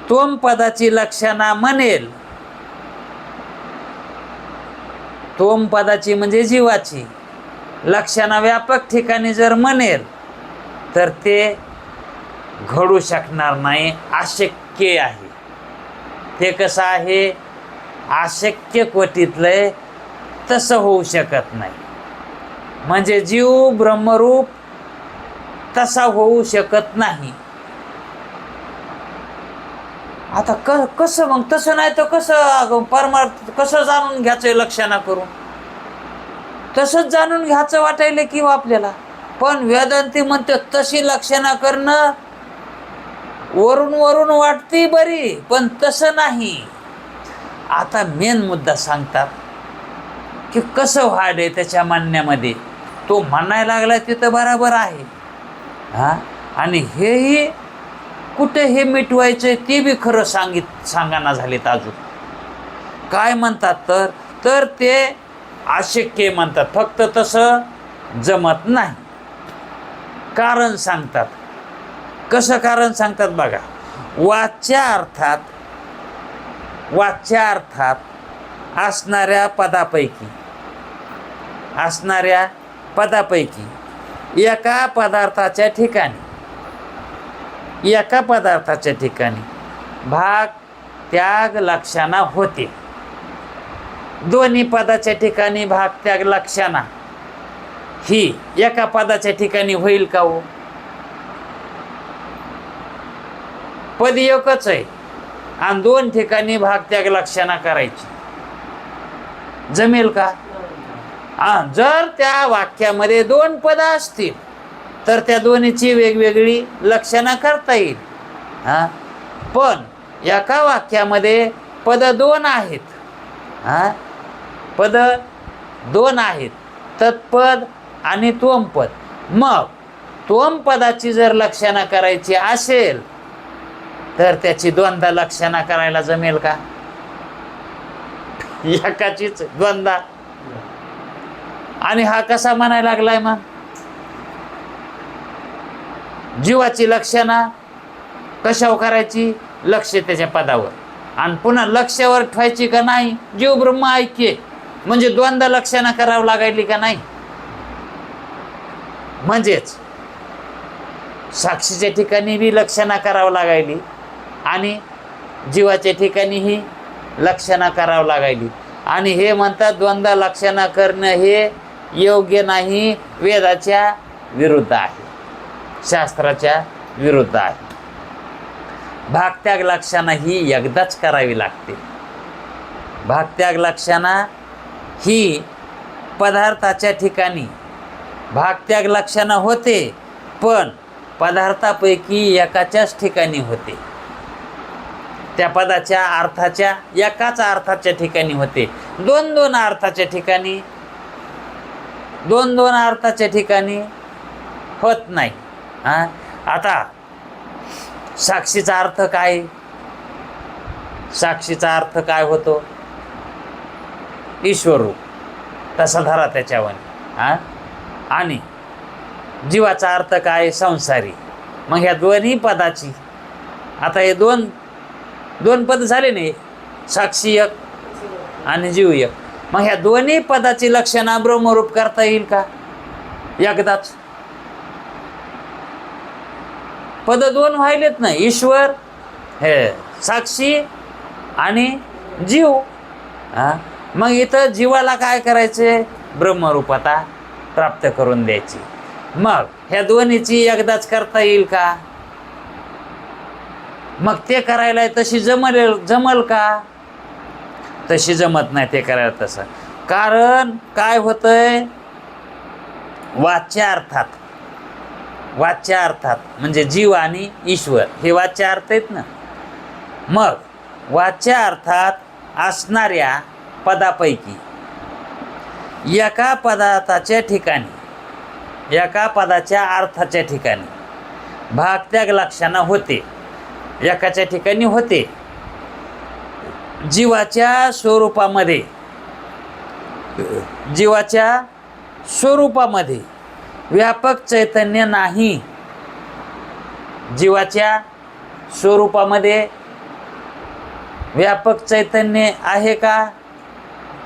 त्वम पदाची लक्षणा म्हणेल, त्वम पदाची म्हणजे जीवाची लक्षणा व्यापक ठिकाणी जर म्हणेल तर ते घडू शकणार नाही, अशक्य आहे. ते कसं आहे? अशक्य कोटीतलंय, तसं होऊ शकत नाही. म्हणजे जीव ब्रह्मरूप तसा होऊ शकत नाही. आता कसं मग? तसं नाही तर कसं परमार्थ कसं जाणून घ्यायचं लक्षणा करून? तसंच जाणून घ्यायचं वाटायला किंवा आपल्याला. पण वेदांती म्हणते तशी लक्षणा करणं वरून वरून वाटते बरी, पण तसं नाही. आता मेन मुद्दा सांगतात की कसं वाढ आहे त्याच्या म्हणण्यामध्ये. तो म्हणायला लागला तिथं बराबर आहे. आणि हेही कुठे हे मिटवायचं ते बी खरं सांगाना झालेत. अजून काय म्हणतात तर ते अशक्य म्हणतात. फक्त तसं जमत नाही. कारण सांगतात. कसं कारण सांगतात बघा. वाच्या अर्थात असणाऱ्या पदापैकी एका पदार्थाच्या ठिकाणी भाग त्याग लक्षणा होते. दोन्ही पदाच्या ठिकाणी भाग त्याग लक्षणा ही एका पदाच्या ठिकाणी होईल का हो? पद एकच आहे आणि दोन ठिकाणी भाग त्याग लक्षणा करायची. जमेल का? जर त्या वाक्यामध्ये 2 पदं असतील तर त्या दोन्हीची वेगवेगळी लक्षणं करता येईल. पण एका वाक्यामध्ये पद 2 आहेत. पद 2 आहेत, तत्पद आणि त्वमपद. मग त्वमपदाची जर लक्षणं करायची असेल तर त्याची द्वंद्व लक्षणं करायला जमेल का? एकाचीच द्वंद्व. आणि हा कसा म्हणायला लागलाय? मग जीवाची लक्षणं कशावर करायची? लक्ष त्याच्या पदावर, आणि पुन्हा लक्षावर ठेवायची का नाही? जीव ब्रह्म ऐक्य म्हणजे द्वंद्व लक्षणं करावं लागायली का नाही? म्हणजेच साक्षीच्या ठिकाणी बी लक्षणं करावं लागायली आणि जीवाच्या ठिकाणीही लक्षणं करावं लागायली. आणि हे म्हणतात द्वंद्व लक्षणं करणं हे योग्य नाही, वेदाच्या विरुद्ध आहे, शास्त्राच्या विरुद्ध आहे. भागत्याग लक्षणं ही एकदाच करावी लागते. भागत्याग लक्षणं ही पदार्थाच्या ठिकाणी भागत्याग लक्षणं होते, पण पदार्थापैकी एकाच्याच ठिकाणी होते. त्या पदाच्या अर्थाच्या एकाच अर्थाच्या ठिकाणी होते. 2 अर्थाच्या ठिकाणी 2 अर्थाच्या ठिकाणी होत नाही. आता साक्षीचा अर्थ काय? साक्षीचा अर्थ काय होतो? ईश्वर रूप, तसा धरा त्याच्यावर. आणि जीवाचा अर्थ काय? संसारी. मग ह्या दोन्ही पदाची, आता हे दोन पद झाले नाही, साक्षी एक आणि जीव एक. मग ह्या दोन्ही पदाची लक्षणं ब्रह्मरूप करता येईल का एकदाच? पद 2 व्हायलेत ना, ईश्वर हे साक्षी आणि जीव. मग इथं जीवाला काय करायचे? ब्रह्मरूपता प्राप्त करून द्यायची. मग ह्या दोन्हीची एकदाच करता येईल का? मग ते करायला तशी जमल का? तशी जमत नाही ते करायला तसं. कारण काय होतंय? वाच्या अर्थात म्हणजे जीव आणि ईश्वर हे वाच्या अर्थ आहेत ना. मग वाच्या अर्थात असणाऱ्या पदापैकी एका पदार्थाच्या ठिकाणी, एका पदाच्या अर्थाच्या ठिकाणी भागत्याग लक्षणं होते, एकाच्या ठिकाणी होते. जीवाच्या स्वरूपामध्ये व्यापक चैतन्य नाही. जीवाच्या स्वरूपामध्ये व्यापक चैतन्य आहे का?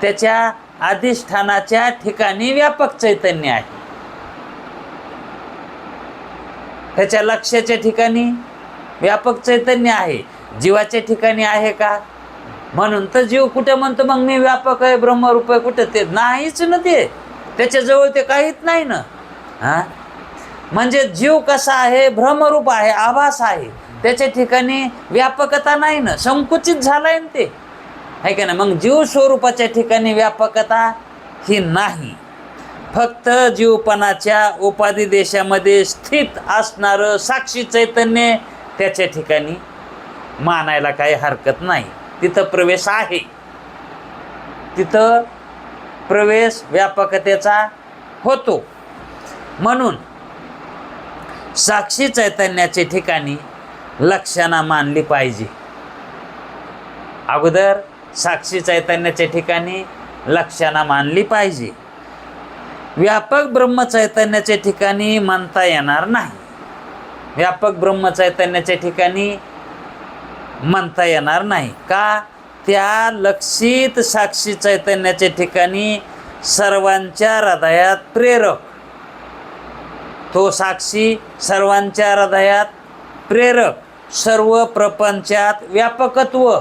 त्याच्या अधिष्ठानाच्या ठिकाणी व्यापक चैतन्य आहे. त्याच्या लक्ष्याच्या ठिकाणी व्यापक चैतन्य आहे. जीवाच्या ठिकाणी आहे का? म्हणून तर जीव कुठे म्हणतो मग मी व्यापक आहे, ब्रह्मरूप आहे? कुठं? ते नाहीच ना, ते त्याच्याजवळ ते काहीच नाही ना. म्हणजे जीव कसा आहे? भ्रमरूप आहे, आभास आहे, त्याच्या ठिकाणी व्यापकता नाही ना, संकुचित झालाय ना ते, आहे का ना. मग जीव स्वरूपाच्या ठिकाणी व्यापकता ही नाही. फक्त जीवपणाच्या उपाधी देशामध्ये स्थित असणारं साक्षी चैतन्य त्याच्या ठिकाणी मानायला काही हरकत नाही. तिथं प्रवेश आहे, तिथं प्रवेश व्यापकतेचा होतो. म्हणून साक्षी चैतन्याच्या ठिकाणी लक्षणं मानली पाहिजे. अगोदर साक्षी चैतन्याच्या ठिकाणी लक्षणं मानली पाहिजे. व्यापक ब्रह्मचैतन्याच्या ठिकाणी म्हणता येणार नाही. व्यापक ब्रह्मचैतन्याच्या ठिकाणी म्हणता येणार नाही का? त्या लक्षित साक्षी चैतन्याच्या ठिकाणी सर्वांच्या हृदयात प्रेरक, तो साक्षी सर्वांच्या हृदयात प्रेरक, सर्व प्रपंचात व्यापकत्व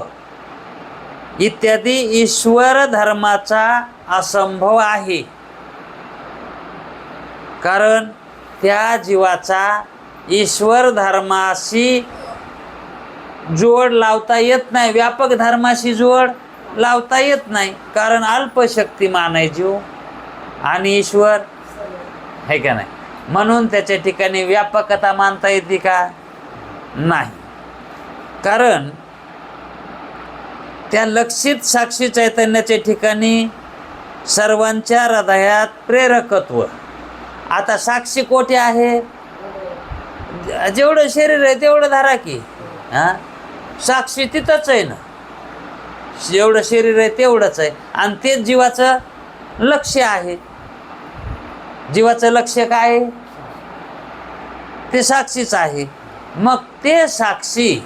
इत्यादी ईश्वर धर्माचा असंभव आहे. कारण त्या जीवाचा ईश्वर धर्माशी जोड लावता येत नाही. व्यापक धर्माशी जोड लावता येत नाही, कारण अल्पशक्तिमान आहे जीव आणि ईश्वर आहे का नाही. म्हणून त्याच्या ठिकाणी व्यापकता मानता येते का? नाही. कारण त्या लक्षित साक्षी चैतन्याच्या ठिकाणी सर्वांच्या हृदयात प्रेरकत्व. आता साक्षी कोठे आहे? जेवढं शरीर आहे तेवढं धरा की. हां, साक्षी तिथंच आहे ना. जेवढं शरीर आहे तेवढंच आहे आणि तेच जीवाचं लक्ष्य आहे. जीवाचं लक्ष्य काय आहे? ते साक्षीच आहे. मग ते साक्षी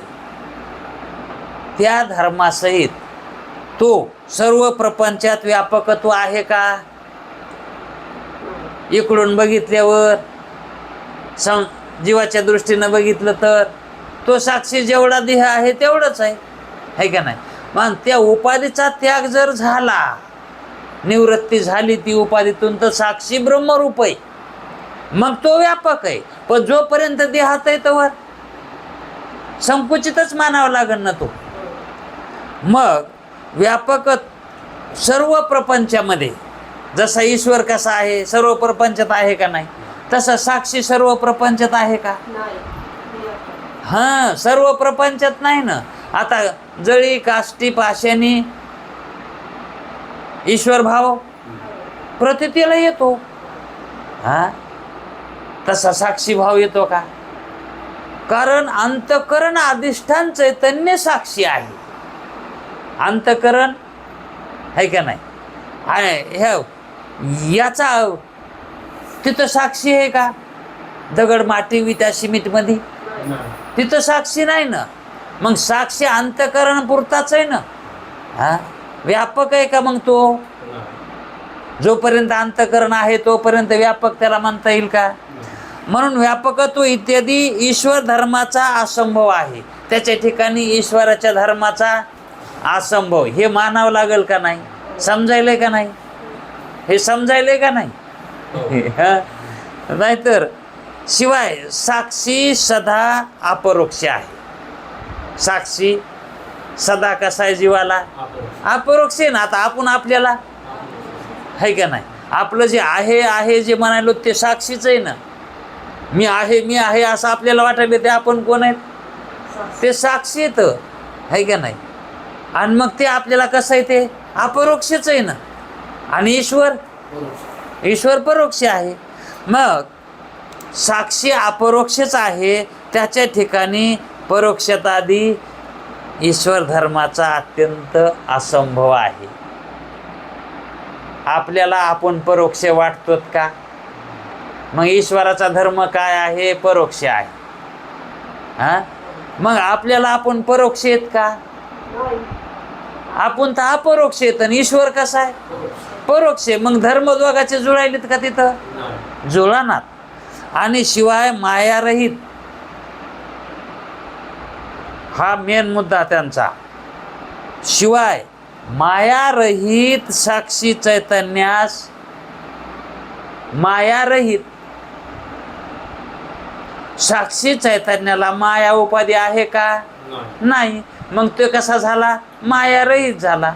त्या धर्मासहित तो सर्व प्रपंचात व्यापकत्व आहे का? इकडून बघितल्यावर जीवाच्या दृष्टीनं बघितलं तर तो साक्षी जेवढा देह आहे तेवढंच आहे का नाही. मग त्या उपाधीचा त्याग जर झाला, निवृत्ती झाली ती उपाधीतून, तर साक्षी ब्रह्मरूप आहे. मग तो व्यापक आहे. पण जोपर्यंत देहात आहे तोवर संकुचितच मानावं लागेल ना तो. मग व्यापक सर्व प्रपंचामध्ये जसा ईश्वर कसा आहे सर्व प्रपंचात आहे का नाही, तसा साक्षी सर्व प्रपंचात आहे का? हां, सर्व प्रपंचात नाही ना. आता जळी काष्टी पाशानी ईश्वर भाव प्रतीतीला येतो. हां, तसा साक्षी भाव येतो का? कारण अंतःकरण अधिष्ठान चैतन्य साक्षी आहे. अंतःकरण आहे का नाही? याचा तिथं साक्षी आहे का? दगड माती विटा सिमेंटमध्ये तिथं साक्षी नाही ना. मग साक्षी अंतःकरण पुरताच आहे ना. हा, व्यापक आहे का मग तो? जोपर्यंत अंतःकरण आहे तोपर्यंत व्यापक त्याला म्हणता येईल का? म्हणून व्यापकत्व इत्यादी ईश्वर धर्माचा असंभव आहे. त्याच्या ठिकाणी ईश्वराच्या धर्माचा असंभव हे मानावं लागेल का नाही? समजायलंय का नाही? हे समजायलंय का नाही? नाहीतर शिवाय साक्षी सदा अपरोक्ष आहे. साक्षी सदा कसा आहे जीवाला? अपरोक्ष आहे ना. आता आपण आपल्याला आहे का नाही, आपलं जे आहे जे म्हणालो ते साक्षीच आहे ना. मी आहे असं आपल्याला वाटायला ते आपण कोण आहेत? ते साक्षी येतं आहे का नाही. आणि मग ते आपल्याला कसं आहे? ते अपरोक्षच आहे ना. आणि ईश्वर परोक्ष आहे. मग साक्षी अपरोक्षच आहे, त्याच्या ठिकाणी परोक्षतादी ईश्वर धर्माचा अत्यंत असंभव आहे. आपल्याला आपण परोक्ष वाटतो का? मग ईश्वराचा धर्म काय आहे? परोक्ष आहे. हां, मग आपल्याला आपण परोक्ष आहेत का? आपण तर अपरोक्ष आहेत. आणि ईश्वर कसा आहे? परोक्ष. मग धर्म दोघाचे जुळायलेत का? तिथं जुळानात. आणि शिवाय मायारहित हा मेन मुद्दा त्यांचा. शिवाय मायारहित साक्षी चैतन्यास मायारहित साक्षी चैतन्याला माया उपाधी आहे का? नाही. मग तो कसा झाला? मायारहित झाला.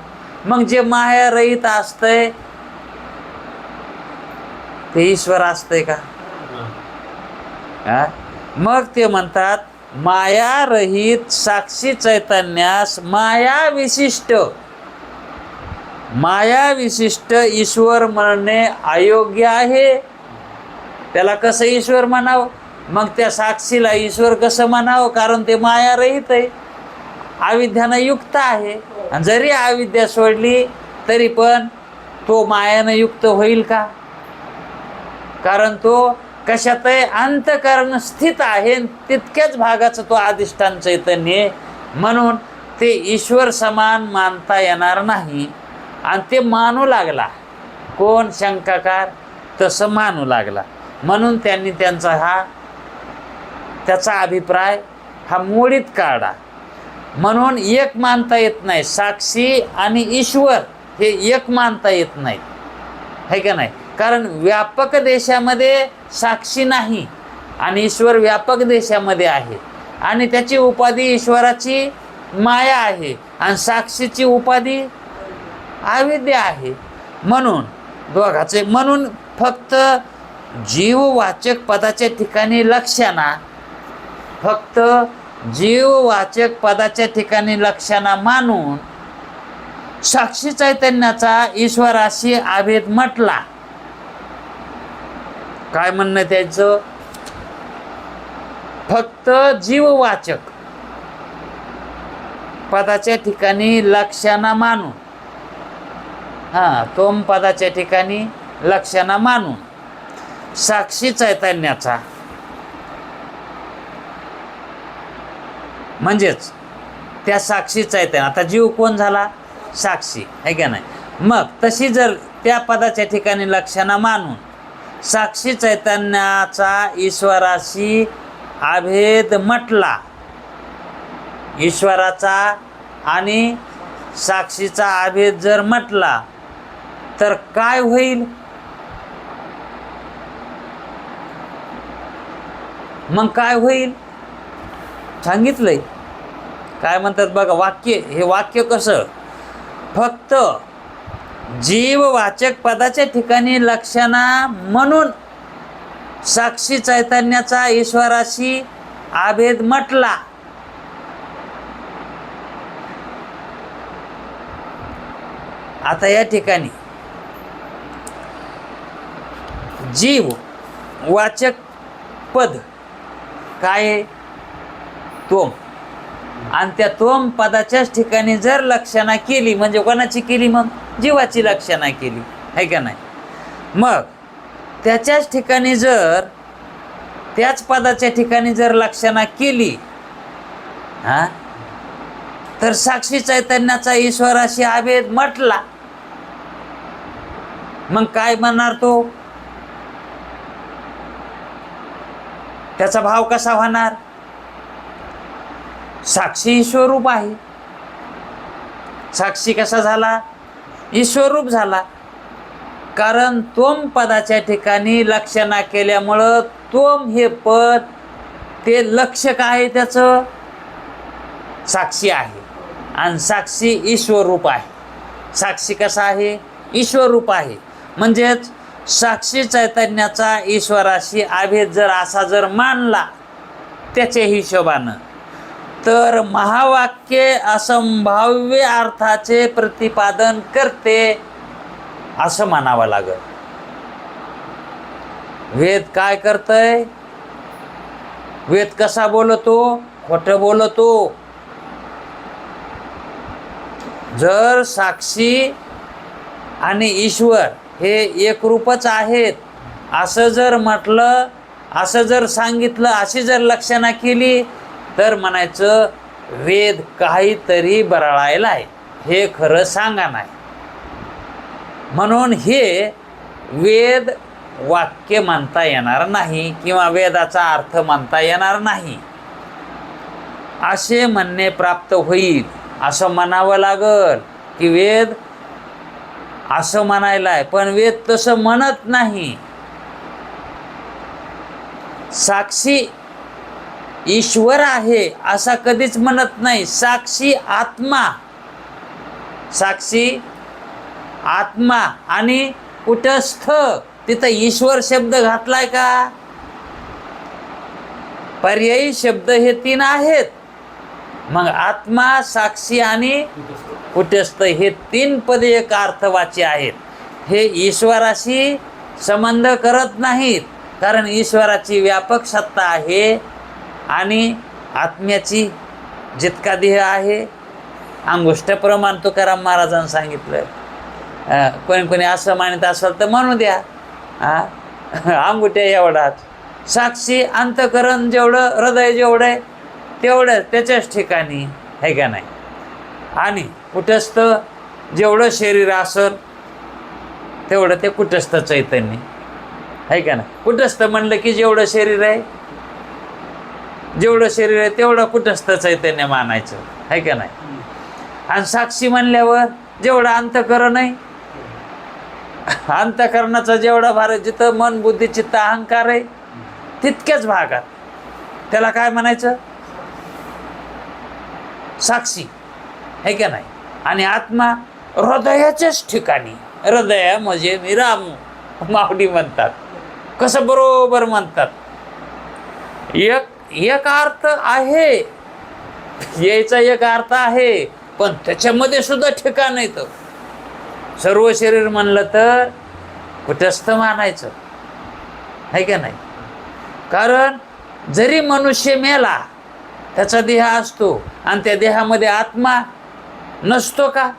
मग जे मायारहित असतंय ते ईश्वर असतंय का? मग ते म्हणतात मायारहित साक्षी चैतन्यास माया विशिष्ट ईश्वर म्हणणे अयोग्य आहे. त्याला कसं ईश्वर म्हणावं? मग त्या साक्षीला ईश्वर कसं म्हणावं? कारण ते मायारहित आहे, अविद्यानं युक्त आहे. आणि जरी अविद्या सोडली तरी पण तो मायानं युक्त होईल का? कारण तो कशात आहे? अंतःकरण स्थित आहे. तितक्याच भागाचं तो अधिष्ठान चैतन्य. म्हणून ते ईश्वर समान मानता येणार नाही. आणि ते मानू लागला कोण? शंकाकार. तसं मानू लागला. म्हणून त्यांनी त्याचा अभिप्राय हा मोडीत काढा. म्हणून एक मानता येत नाही. साक्षी आणि ईश्वर हे एक मानता येत नाहीत, है का नाही. कारण व्यापक देशामध्ये साक्षी नाही आणि ईश्वर व्यापक देशामध्ये आहे. आणि त्याची उपाधी ईश्वराची माया आहे आणि साक्षीची उपाधी अविद्या आहे. म्हणून दोघाचे, म्हणून फक्त जीववाचक पदाच्या ठिकाणी लक्षणा, फक्त जीववाचक पदाच्या ठिकाणी लक्षणा मानून साक्षी चैतन्याचा ईश्वराशी अभेद म्हटला. काय म्हणणं त्याचं? फक्त जीववाचक पदाच्या ठिकाणी लक्षणा मानून, तोम पदाच्या ठिकाणी लक्षणा मानून साक्षी चैतन्याचा, म्हणजेच त्या साक्षी चैतन्य, आता जीव कोण झाला? साक्षी, आहे का नाही? मग तशी जर त्या पदाच्या ठिकाणी लक्षणा मानून साक्षी चैतन्याचा ईश्वराशी अभेद म्हटला, ईश्वराचा आणि साक्षीचा अभेद जर म्हटला तर काय होईल? मग काय होईल सांगितलंय. काय म्हणतात बघा वाक्य, हे वाक्य कसं? फक्त जीववाचक पदाच्या ठिकाणी लक्षणा म्हणून साक्षी चैतन्याचा ईश्वराशी अभेद म्हटला. आता या ठिकाणी जीव वाचक पद काय आहे? तोम. आणि त्या तोम पदाच्याच ठिकाणी जर लक्षणा केली, म्हणजे कोणाची केली? मग जीवाची लक्षणा केली, आहे का नाही? मग त्याच्याच ठिकाणी जर, त्याच पदाच्या ठिकाणी जर लक्षणा केली, तर साक्षी चैतन्याचा ईश्वराशी अभेद म्हटला. मग काय म्हणणार तो? त्याचा भाव कसा होणार? साक्षी ईश्वरूप आहे. साक्षी कसा झाला? ईश्वरूप झाला. कारण तोम पदाच्या ठिकाणी लक्षणा केल्यामुळं तोम हे पद, ते लक्ष काय आहे त्याचं? साक्षी आहे. आणि साक्षी ईश्वरूप आहे. साक्षी कसा आहे? ईश्वरूप आहे. म्हणजेच साक्षी चैतन्याचा ईश्वराशी अभेद जर असा जर मानला त्याच्या हिशोबानं, तर महावाक्य असंभाव्य अर्थाचे प्रतिपादन करते असं म्हणावं लागेल. वेद काय करतय? वेद कसा बोलतो? खोटं बोलतो. जर साक्षी आणि ईश्वर हे एकरूपच आहेत असं जर म्हटलं, असं जर सांगितलं, अशी जर लक्षणा केली, तर म्हणायचं वेद काहीतरी बरळायला आहे, हे खरं सांगा नाही. म्हणून हे वेद वाक्य म्हणता येणार नाही किंवा वेदाचा अर्थ म्हणता येणार नाही असे म्हणणे प्राप्त होईल. असं म्हणावं लागल की वेद असं म्हणायला आहे, पण वेद तसं म्हणत नाही. साक्षी ईश्वर आहे असा कधीच म्हणत नाही. साक्षी आत्मा, साक्षी आत्मा आणि कुटस्थ, तिथं ईश्वर शब्द घातलाय का? पर्यायी शब्द हे 3 आहेत. मग आत्मा, साक्षी आणि कुटस्थ हे 3 पदे एक अर्थवाची आहेत. हे ईश्वराशी संबंध करत नाहीत, कारण ईश्वराची व्यापक सत्ता आहे आणि आत्म्याची जितका देह आहे अंगुष्ठ प्रमाण तुकाराम महाराजांनी सांगितलं. कोणी कोणी असं मानत असेल तर म्हणू द्या, अंगुठ्या एवढाच. साक्षी अंतकरण जेवढं, हृदय जेवढं आहे तेवढं त्याच्याच ठिकाणी, आहे का नाही? आणि कुटस्थ जेवढं शरीर असेल तेवढं ते कुटस्थ चैतन्य, आहे का नाही? कुटस्थ म्हणलं की जेवढं शरीर आहे, जेवढं शरीर आहे तेवढं कुटस्थ चैतन्य मानायचं, आहे का नाही? आणि साक्षी म्हणल्यावर जेवढं अंतकरण आहे, अंतकरणाचा जेवढा भार आहे, जिथं मन, बुद्धी, चित्त, अहंकार आहे तितक्याच भागात त्याला काय म्हणायचं? साक्षी, आहे का नाही? आणि आत्मा हृदयाच्याच ठिकाणी. हृदय म्हणजे विराम माऊली म्हणतात. कसं बरोबर म्हणतात. एक अर्थ आहे, याचा एक अर्थ आहे, पण त्याच्यामध्ये सुद्धा ठिकाण येतं. सर्व शरीर म्हणलं तर कुटस्थ मानायचं आहे का नाही. कारण जरी मनुष्य मेला, त्याचा देह असतो आणि त्या देहामध्ये आत्मा नसतो का.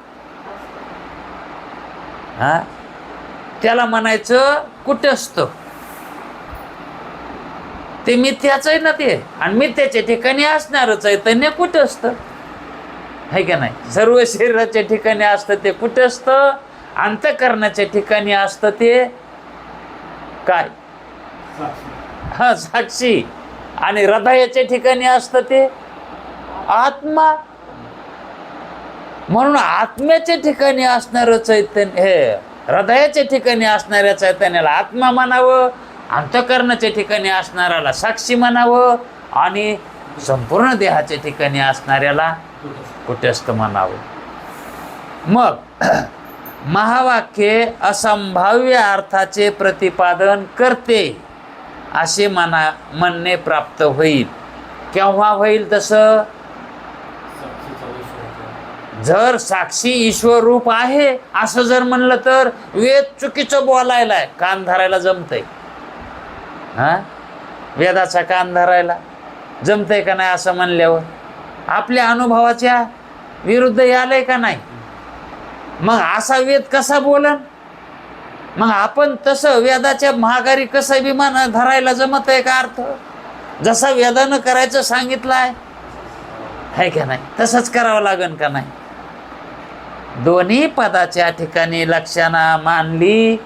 हा, त्याला म्हणायचं कुटस्थ. ते मिथ्याच आहे ना ते, आणि मिथ्याच्या ठिकाणी असणार चैतन्य कुटस्थ आहे का नाही. सर्व शरीराच्या ठिकाणी असतं ते कुटस्थ, अंतःकरणाच्या ठिकाणी असतं ते काय, हा साक्षी, आणि हृदयाच्या ठिकाणी असतं ते आत्मा. म्हणून आत्म्याच्या ठिकाणी असणारं चैतन्य, हे हृदयाच्या ठिकाणी असणाऱ्या चैतन्याला आत्मा म्हणावं, अंतःकरणाच्या ठिकाणी असणाऱ्याला साक्षी म्हणावं, आणि संपूर्ण देहाच्या ठिकाणी असणाऱ्याला कुटस्थ म्हणावं. मग महावाक्य असंभाव्य अर्थाचे प्रतिपादन करते असे म्हणणे प्राप्त होईल. केव्हा होईल तसं, जर साक्षी ईश्वर रूप आहे असं जर म्हणलं तर वेद चुकीचं बोलायला आहे. कान धरायला जमतंय, हा, वेदाचा कान धरायला जमतंय का नाही असं म्हणल्यावर आपल्या अनुभवाच्या विरुद्ध आलंय का नाही. मग असा वेद कसा बोलन. मग आपण तसं वेदाच्या महागारी कसं विमान धरायला जमत आहे का अर्थ. जसा वेदानं करायचं सांगितलं आहे का नाही, तसंच करावं लागेल का नाही. दोन्ही पदाच्या ठिकाणी लक्षणा मानली,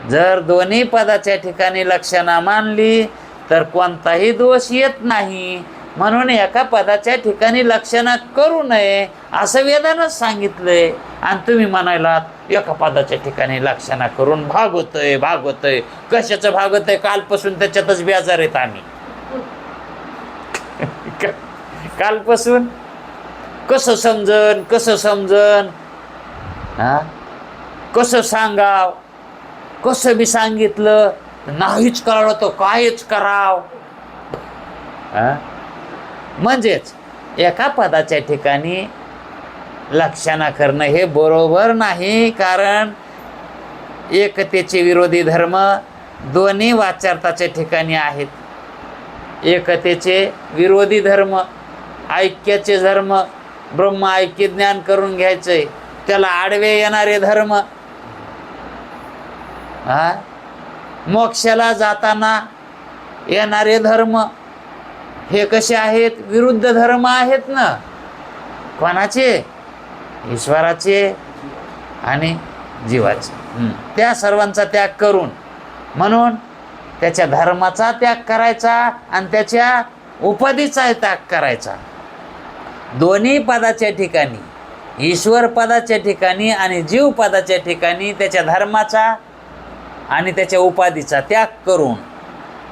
जर दोन्ही पदाच्या ठिकाणी लक्षणा मानली तर कोणताही दोष येत नाही. म्हणून एका पदाच्या ठिकाणी लक्षणा करू नये असं वेदानंच सांगितलंय. आणि तुम्ही म्हणायलात एका पदाच्या ठिकाणी लक्षणा करून भागवतोय. कशाचं भागवतोय, कालपासून त्याच्यातच बेजार आहेत आम्ही. कालपासून कसं समजन, हा, कसं सांगाव, कसं बी सांगितलं नाहीच कळलं तर कायच कराव. म्हणजेच एका पदाच्या ठिकाणी लक्षणा करणं हे बरोबर नाही. कारण एकतेचे विरोधी धर्म दोन्ही वाच्यार्थाच्या ठिकाणी आहेत. एकतेचे विरोधी धर्म, ऐक्याचे धर्म, ब्रह्म ऐक्य ज्ञान करून घ्यायचंय, त्याला आडवे येणारे धर्म, हा, मोक्षाला जाताना येणारे धर्म, हे कसे आहेत, विरुद्ध धर्म आहेत ना. कोणाचे, ईश्वराचे आणि जीवाचे. त्या सर्वांचा त्याग करून, म्हणून त्याच्या धर्माचा त्याग करायचा आणि त्याच्या उपाधीचा त्याग करायचा. दोन्ही पदाच्या ठिकाणी, ईश्वर पदाच्या ठिकाणी आणि जीव पदाच्या ठिकाणी त्याच्या धर्माचा आणि त्याच्या उपाधीचा त्याग करून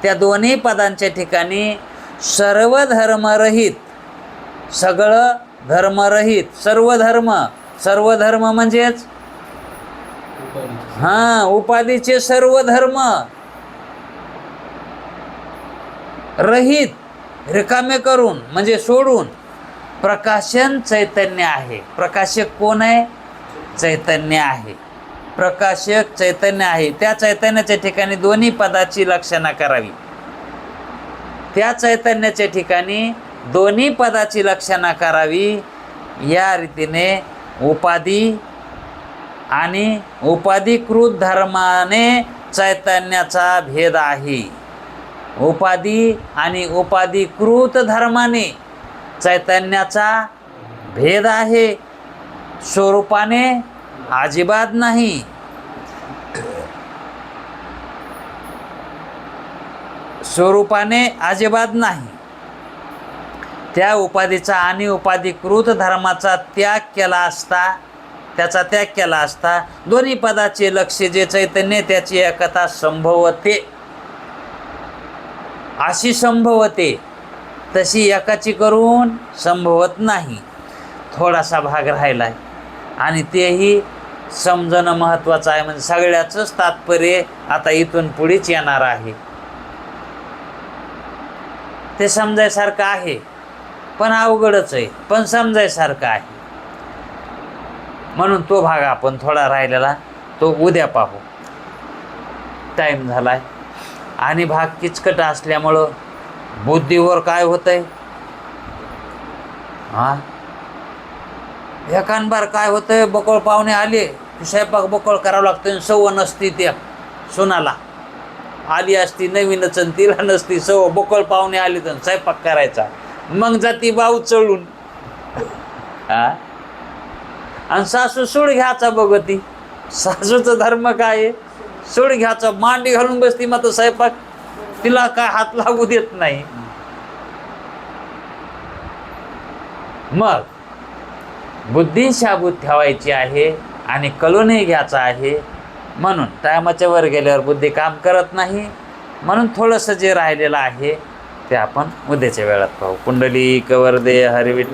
त्या दोन्ही पदांच्या ठिकाणी सर्व धर्मरहित, सगळं धर्मरहित, सर्व धर्म म्हणजेच उपाधीचे सर्व धर्म रहित, रिकामे करून म्हणजे सोडून प्रकाशन चैतन्य आहे. प्रकाशक कोण आहे, चैतन्य आहे. प्रकाशक चैतन्य आहे. त्या चैतन्याच्या ठिकाणी दोन्ही पदाची लक्षणा करावी. त्या चैतन्याच्या ठिकाणी दोन्ही पदाची लक्षणा करावी. या रीतीने उपाधी आणि उपाधिकृत धर्माने चैतन्याचा भेद आहे. उपाधी आणि उपाधिकृत धर्माने चैतन्याचा भेद आहे. स्वरूपाने अजिबात नाही. स्वरूपाने अजिबात नाही. त्या उपाधीचा आणि उपाधिकृत धर्माचा त्याग केला असता, त्याचा त्याग केला असता दोन्ही पदाचे लक्ष जे चैतन्य त्याची एकता संभवते. अशी संभवते, तशी एकाची करून संभवत नाही. थोडासा भाग राहिलाय. आणि तेही समजणं महत्त्वाचं आहे. म्हणजे सगळ्याचंच तात्पर्य आता इथून पुढेच येणार आहे. ते समजायसारखं आहे, पण अवघडच आहे, पण समजायसारखं आहे. म्हणून तो भाग आपण थोडा राहिलेला तो उद्या पाहू. टाईम झालाय आणि भाग किचकट असल्यामुळं बुद्धीवर काय होतंय, हा एकानबार काय होतंय, बकोळ पाहुणे आले की स्वयंपाक बकोळ करावं लागतं. सव नसती त्या सुनाला, आली असती नवीनच आणि तिला नसती सव, बकोळ पाहुणे आली तर स्वयंपाक करायचा. मग जाती बाऊ चढून, हा आणि सासू सूड घ्यायचा बघती. सासूचा धर्म काय आहे, सूड घ्यायचा, मांडी घालून बसती, मग स्वयंपाक तिला काय हात लागू देत नाही. मग बुद्धी शाबूत ठेवायची आहे आणि कलूनही घ्यायचा आहे. म्हणून टायमाच्या वर गेल्यावर बुद्धी काम करत नाही. म्हणून थोडंसं जे राहिलेलं आहे ते आपण उद्याच्या वेळात पाहू. कुंडली कवरदे हरिविठ.